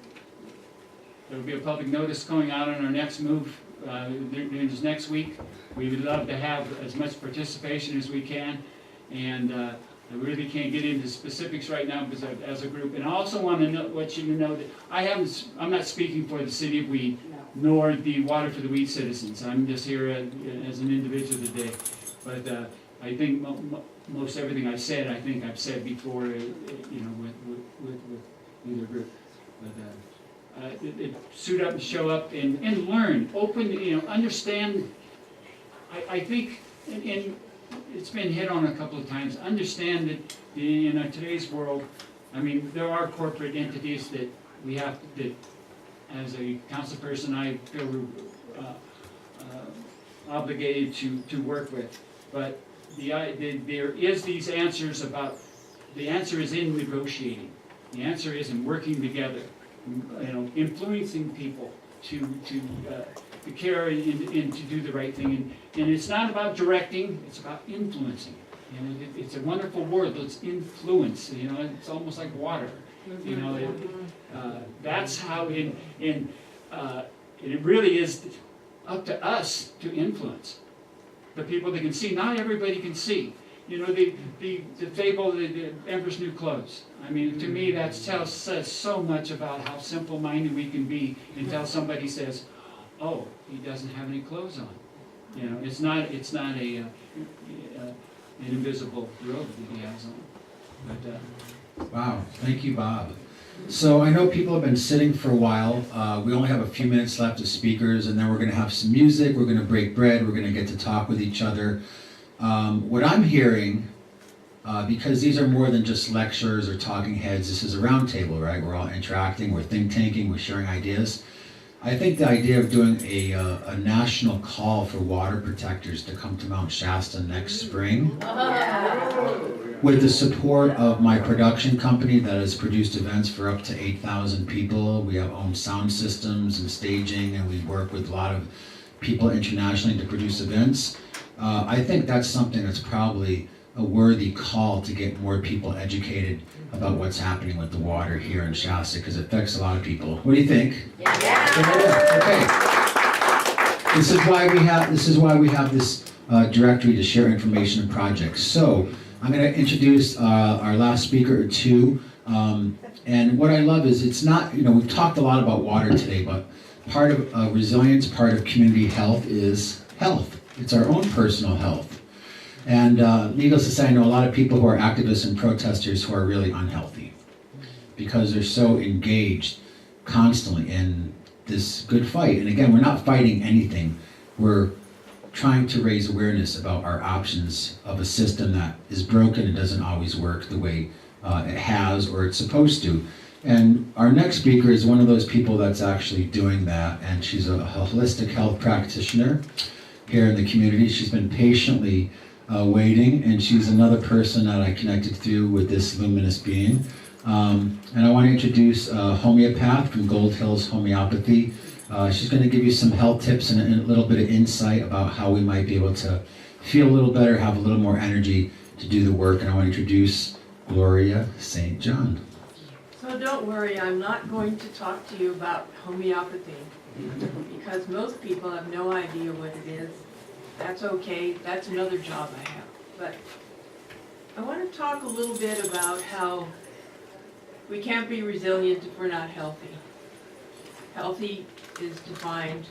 be a public notice going out on our next move during this next week. We would love to have as much participation as we can, and I really can't get into specifics right now because as a group. And I also want to let you know that I'm not speaking for the city of Weed, nor the Water for the Weed citizens. I'm just here as an individual today. But I think most everything I said, I think I've said before, with either group. But suit up and show up and learn, understand. I think, and it's been hit on a couple of times, understand that in today's world, I mean, there are corporate entities that we have, that as a council person, I feel obligated to work with. But there is these answers about, the answer is in negotiating. The answer is in working together, influencing people to care and to do the right thing. And it's not about directing, it's about influencing. It's a wonderful word, it's influence. It's almost like water. That's how it really is up to us to influence the people that can see. Not everybody can see. The fable, the Emperor's New Clothes. I mean, to me, that says so much about how simple-minded we can be until somebody says, "Oh, he doesn't have any clothes on." It's not an invisible robe that he has on. But, Wow, thank you, Bob. So I know people have been sitting for a while. We only have a few minutes left as speakers, and then we're going to have some music, we're going to break bread, we're going to get to talk with each other. What I'm hearing, because these are more than just lectures or talking heads, this is a round table, right? We're all interacting, we're think tanking, we're sharing ideas. I think the idea of doing a national call for water protectors to come to Mount Shasta next spring, with the support of my production company that has produced events for up to 8,000 people. We have owned sound systems and staging, and we work with a lot of people internationally to produce events. I think that's something that's probably a worthy call to get more people educated about what's happening with the water here in Shasta, because it affects a lot of people. What do you think? Yeah. Okay. This is why we have this directory to share information and projects. So I'm going to introduce our last speaker or two. And what I love is it's not, we've talked a lot about water today, but part of resilience, part of community health is health. It's our own personal health. And needless to say, I know a lot of people who are activists and protesters who are really unhealthy because they're so engaged constantly in this good fight. And again, we're not fighting anything. We're trying to raise awareness about our options of a system that is broken and doesn't always work the way it has or it's supposed to. And our next speaker is one of those people that's actually doing that, and she's a holistic health practitioner here in the community. She's been patiently waiting, and she's another person that I connected through with this luminous being. And I want to introduce a homeopath from Gold Hills Homeopathy. She's going to give you some health tips and a little bit of insight about how we might be able to feel a little better, have a little more energy to do the work. And I want to introduce Gloria St. John. So don't worry, I'm not going to talk to you about homeopathy, because most people have no idea what it is. That's okay, that's another job I have. But I want to talk a little bit about how we can't be resilient if we're not healthy. Healthy is defined,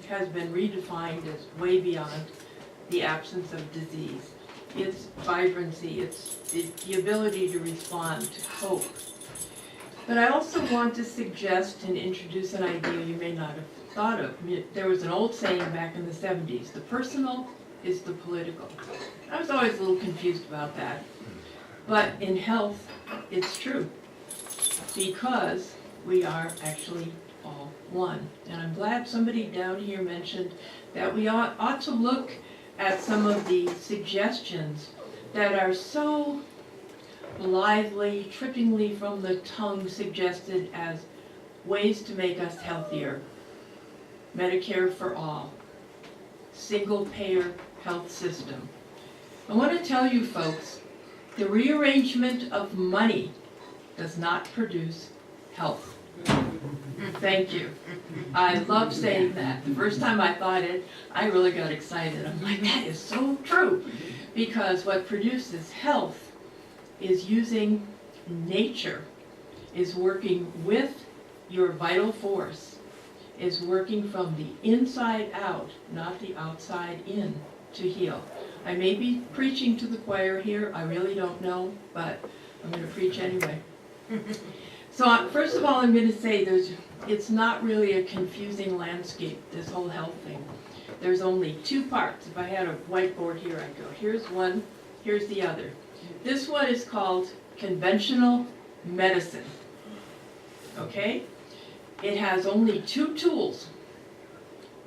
has been redefined as way beyond the absence of disease. It's vibrancy, it's the ability to respond, to cope. But I also want to suggest and introduce an idea you may not have thought of. There was an old saying back in the 70s, the personal is the political. I was always a little confused about that. But in health, it's true, because we are actually all one. And I'm glad somebody down here mentioned that we ought to look at some of the suggestions that are so blithely, trippingly from the tongue suggested as ways to make us healthier. Medicare for all, single-payer health system. I want to tell you folks, the rearrangement of money does not produce health. Thank you. I love saying that. The first time I thought it, I really got excited. I'm like, that is so true. Because what produces health is using nature, is working with your vital force, is working from the inside out, not the outside in, to heal. I may be preaching to the choir here, I really don't know, but I'm going to preach anyway. So first of all, I'm going to say it's not really a confusing landscape, this whole health thing. There's only two parts. If I had a whiteboard here, I'd go, here's one, here's the other. This one is called conventional medicine, okay? It has only two tools,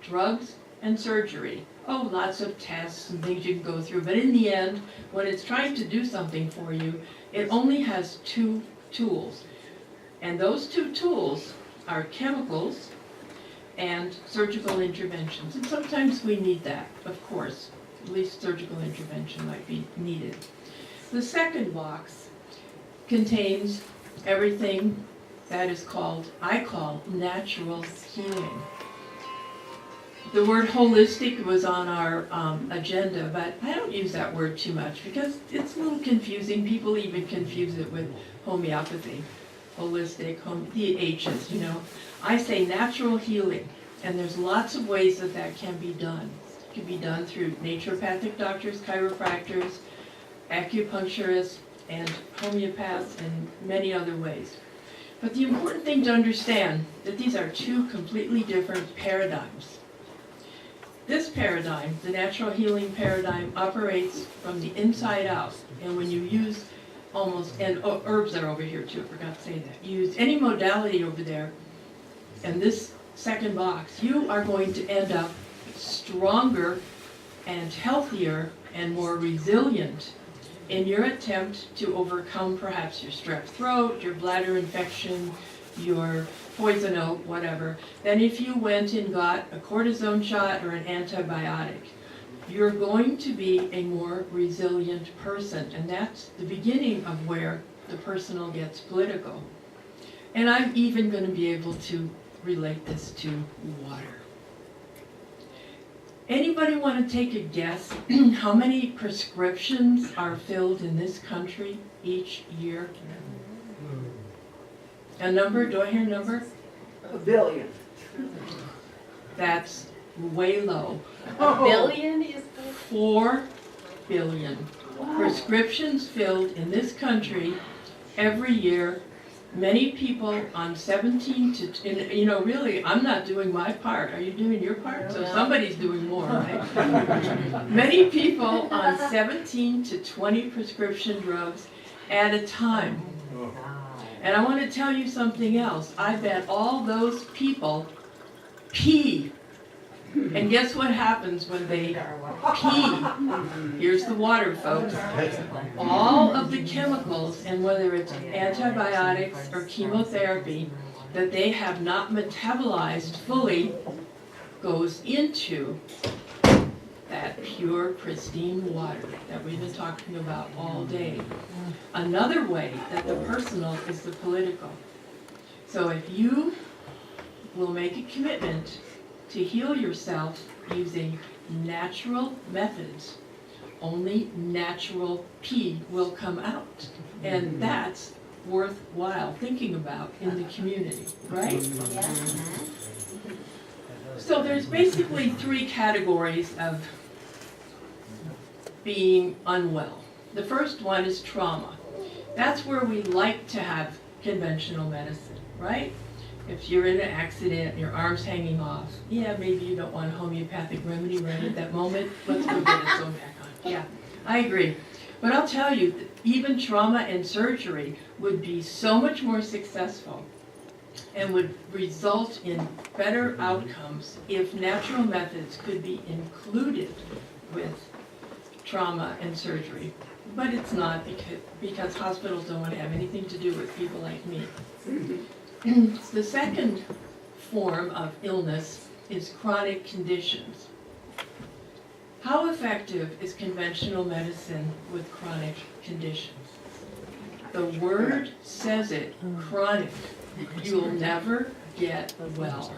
drugs and surgery. Oh, lots of tests and things you can go through, but in the end, when it's trying to do something for you, it only has two tools. And those two tools are chemicals and surgical interventions. And sometimes we need that, of course. At least surgical intervention might be needed. The second box contains everything that is called, I call, natural healing. The word holistic was on our agenda, but I don't use that word too much because it's a little confusing. People even confuse it with homeopathy. Holistic, the H's, you know. I say natural healing, and there's lots of ways that that can be done. It can be done through naturopathic doctors, chiropractors, acupuncturists, and homeopaths, and many other ways. But the important thing to understand that these are two completely different paradigms. This paradigm, the natural healing paradigm, operates from the inside out, and when you use and herbs are over here too, I forgot to say that. You use any modality over there, and this second box, you are going to end up stronger and healthier and more resilient in your attempt to overcome perhaps your strep throat, your bladder infection, your poison oak, whatever, than if you went and got a cortisone shot or an antibiotic. You're going to be a more resilient person, and that's the beginning of where the personal gets political. And I'm even going to be able to relate this to water. Anybody want to take a guess how many prescriptions are filled in this country each year? A number? Do I hear a number? 1 billion. That's way low. A billion is 4 billion prescriptions filled in this country every year. Many people on 17 to, you know, really, I'm not doing my part. Are you doing your part? So somebody's doing more, right? Many people on 17 to 20 prescription drugs at a time. And I want to tell you something else. I bet all those people pee. And guess what happens when they pee? Here's the water, folks. All of the chemicals, and whether it's antibiotics or chemotherapy, that they have not metabolized fully goes into that pure, pristine water that we've been talking about all day. Another way that the personal is the political. So if you will make a commitment to heal yourself using natural methods, only natural pee will come out. And that's worthwhile thinking about in the community, right? So there's basically 3 categories of being unwell. The first one is trauma. That's where we like to have conventional medicine, right? If you're in an accident, your arm's hanging off, yeah, maybe you don't want a homeopathic remedy right at that moment. Let's go get it sewn back on. Yeah, I agree. But I'll tell you, even trauma and surgery would be so much more successful and would result in better outcomes if natural methods could be included with trauma and surgery. But it's not, because hospitals don't want to have anything to do with people like me. The second form of illness is chronic conditions. How effective is conventional medicine with chronic conditions? The word says it, chronic. You'll never get well.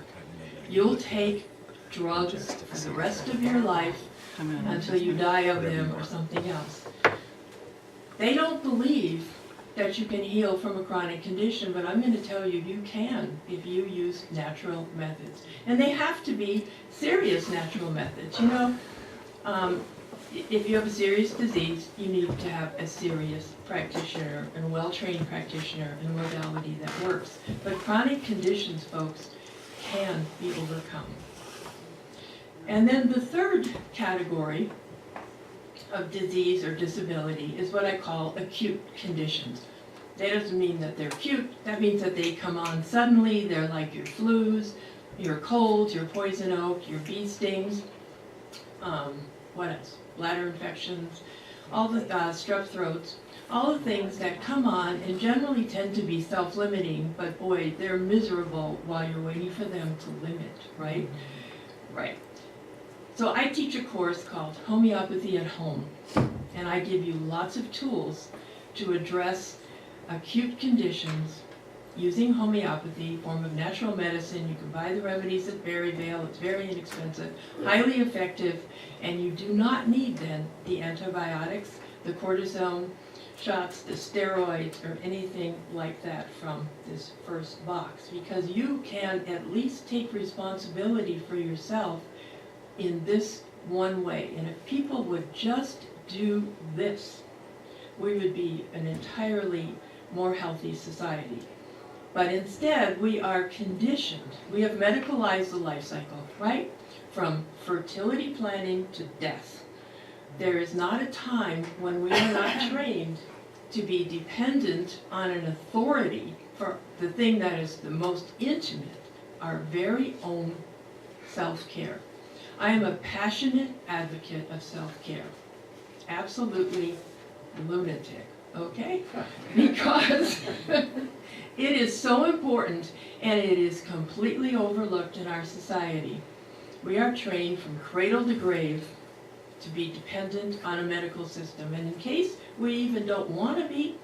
You'll take drugs for the rest of your life until you die of them or something else. They don't believe that you can heal from a chronic condition, but I'm going to tell you, you can if you use natural methods. And they have to be serious natural methods. You know, if you have a serious disease, you need to have a serious practitioner and a well-trained practitioner and a modality that works. But chronic conditions, folks, can be overcome. And then the third category of disease or disability is what I call acute conditions. That doesn't mean that they're acute, that means that they come on suddenly. They're like your flus, your colds, your poison oak, your bee stings, what else? Bladder infections, all the strep throats, all the things that come on and generally tend to be self-limiting, but boy, they're miserable while you're waiting for them to limit, right? Right. So I teach a course called Homeopathy at Home, and I give you lots of tools to address acute conditions using homeopathy, form of natural medicine. You can buy the remedies at Berryvale. It's very inexpensive, highly effective, and you do not need then the antibiotics, the cortisone shots, the steroids, or anything like that from this first box, because you can at least take responsibility for yourself in this one way. And if people would just do this, we would be an entirely more healthy society. But instead, we are conditioned. We have medicalized the life cycle, right? From fertility planning to death. There is not a time when we are not trained to be dependent on an authority for the thing that is the most intimate, our very own self-care. I am a passionate advocate of self-care. Absolutely lunatic, okay? Because it is so important and it is completely overlooked in our society. We are trained from cradle to grave to be dependent on a medical system. And in case we even don't want to be,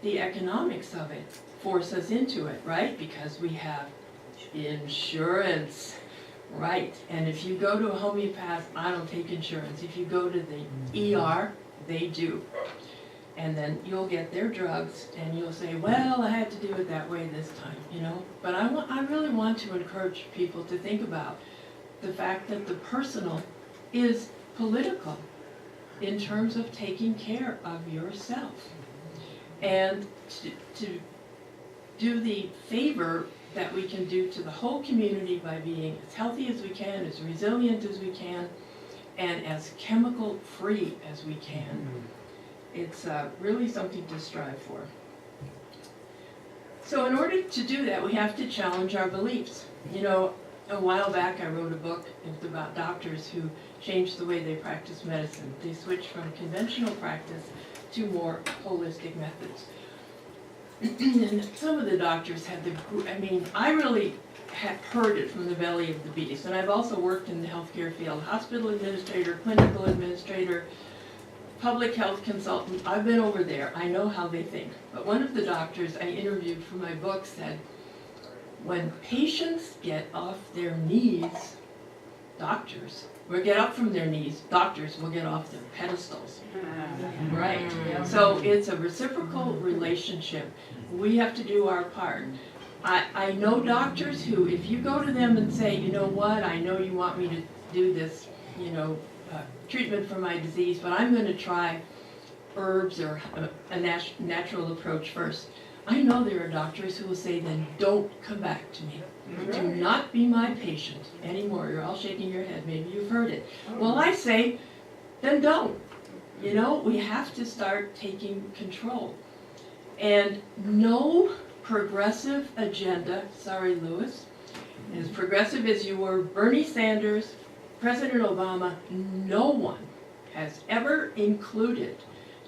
the economics of it force us into it, right? Because we have insurance. Right, and if you go to a homeopath, I don't take insurance. If you go to the ER, they do. And then you'll get their drugs, and you'll say, well, I had to do it that way this time, you know? But I really want to encourage people to think about the fact that the personal is political in terms of taking care of yourself. And to do the favor that we can do to the whole community by being as healthy as we can, as resilient as we can, and as chemical-free as we can. It's really something to strive for. So in order to do that, we have to challenge our beliefs. You know, a while back I wrote a book. It was about doctors who changed the way they practice medicine. They switched from conventional practice to more holistic methods. And some of the doctors had I really had heard it from the belly of the beast. And I've also worked in the healthcare field, hospital administrator, clinical administrator, public health consultant. I've been over there. I know how they think. But one of the doctors I interviewed for my book said, when patients get off their knees, doctors will get up from their knees, doctors will get off their pedestals. Right. So it's a reciprocal relationship. We have to do our part. I know doctors who, if you go to them and say, you know what, I know you want me to do this, you know, treatment for my disease, but I'm going to try herbs or a natural approach first. I know there are doctors who will say, then don't come back to me. Do not be my patient anymore. You're all shaking your head. Maybe you've heard it. Well, I say, then don't. You know, we have to start taking control. And no progressive agenda, sorry, Lewis, as progressive as you were, Bernie Sanders, President Obama, no one has ever included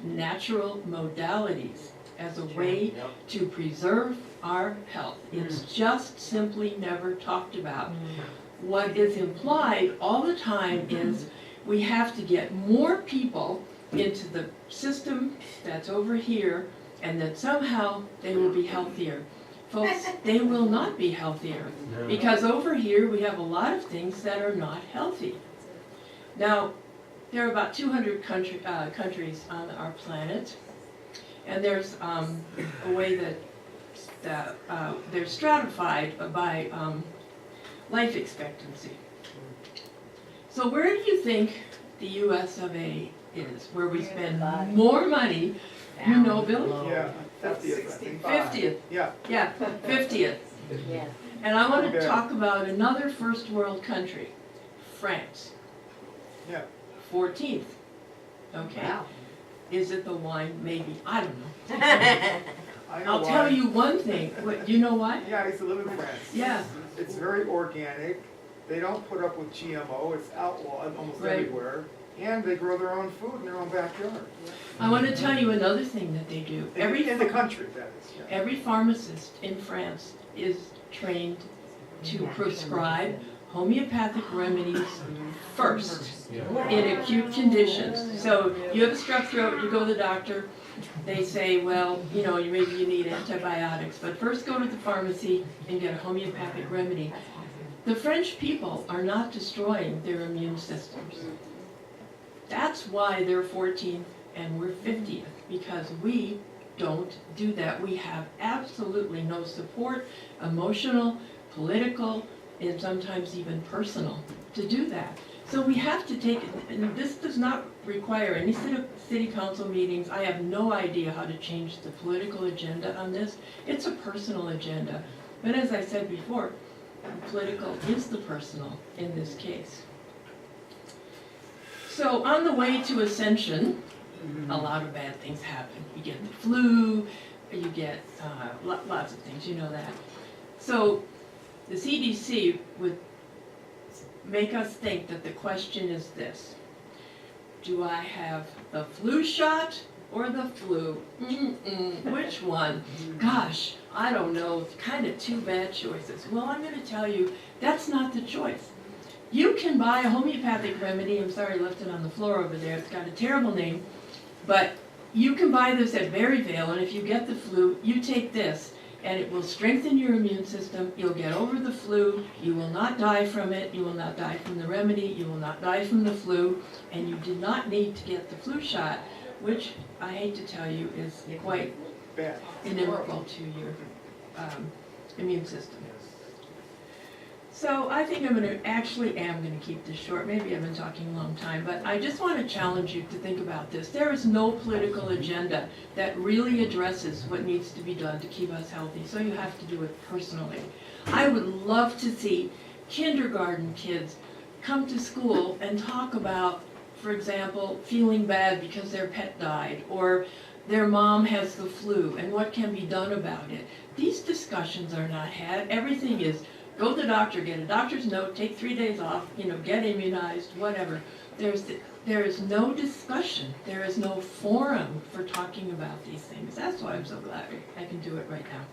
natural modalities as a way to preserve our health. It's just simply never talked about. What is implied all the time is We have to get more people into the system that's over here, and that somehow they will be healthier. Folks, they will not be healthier, because over here we have a lot of things that are not healthy. Now, there are about 200 countries on our planet, and there's a way that they're stratified by life expectancy. So where do you think the US of A is, where we spend more money? You know, Bill? Yeah, 50th, I think. 50th. Yeah. Yeah, 50th. Yeah. And I want to Okay. talk about another first world country, France. Yeah. 14th. Okay. Wow. Is it the wine? Maybe. I don't know. I know I'll tell why. you one thing. What, you know why? Yeah, I used to live in France. Yeah. It's very organic. They don't put up with GMO. It's outlawed almost Right. everywhere. And they grow their own food in their own backyard. I want to tell you another thing that they do. In the country, that is. Yeah. Every pharmacist in France is trained to prescribe homeopathic remedies first in acute conditions. So you have a strep throat, you go to the doctor, they say, well, you know, maybe you need antibiotics, but first go to the pharmacy and get a homeopathic remedy. The French people are not destroying their immune systems. That's why they're 14th and we're 50th, because we don't do that. We have absolutely no support, emotional, political, and sometimes even personal, to do that. So we have to take it, and this does not require any city council meetings. I have no idea how to change the political agenda on this. It's a personal agenda. But as I said before, political is the personal in this case. So on the way to ascension, a lot of bad things happen. You get the flu, you get lots of things, you know that. So the CDC would make us think that the question is this: do I have the flu shot or the flu? Which one? Gosh, I don't know, kind of two bad choices. Well, I'm going to tell you, that's not the choice. You can buy a homeopathic remedy. I'm sorry I left it on the floor over there. It's got a terrible name. But you can buy this at Berryvale, and if you get the flu, you take this, and it will strengthen your immune system. You'll get over the flu. You will not die from it. You will not die from the remedy. You will not die from the flu. And you do not need to get the flu shot, which I hate to tell you is quite Bad. inimical to your immune system. So I think I'm going to keep this short. Maybe I've been talking a long time, but I just want to challenge you to think about this. There is no political agenda that really addresses what needs to be done to keep us healthy, so you have to do it personally. I would love to see kindergarten kids come to school and talk about, for example, feeling bad because their pet died, or their mom has the flu, and what can be done about it. These discussions are not had. Everything is, go to the doctor, get a doctor's note, take 3 days off, get immunized, whatever. There is no discussion. There is no forum for talking about these things. That's why I'm so glad I can do it right now.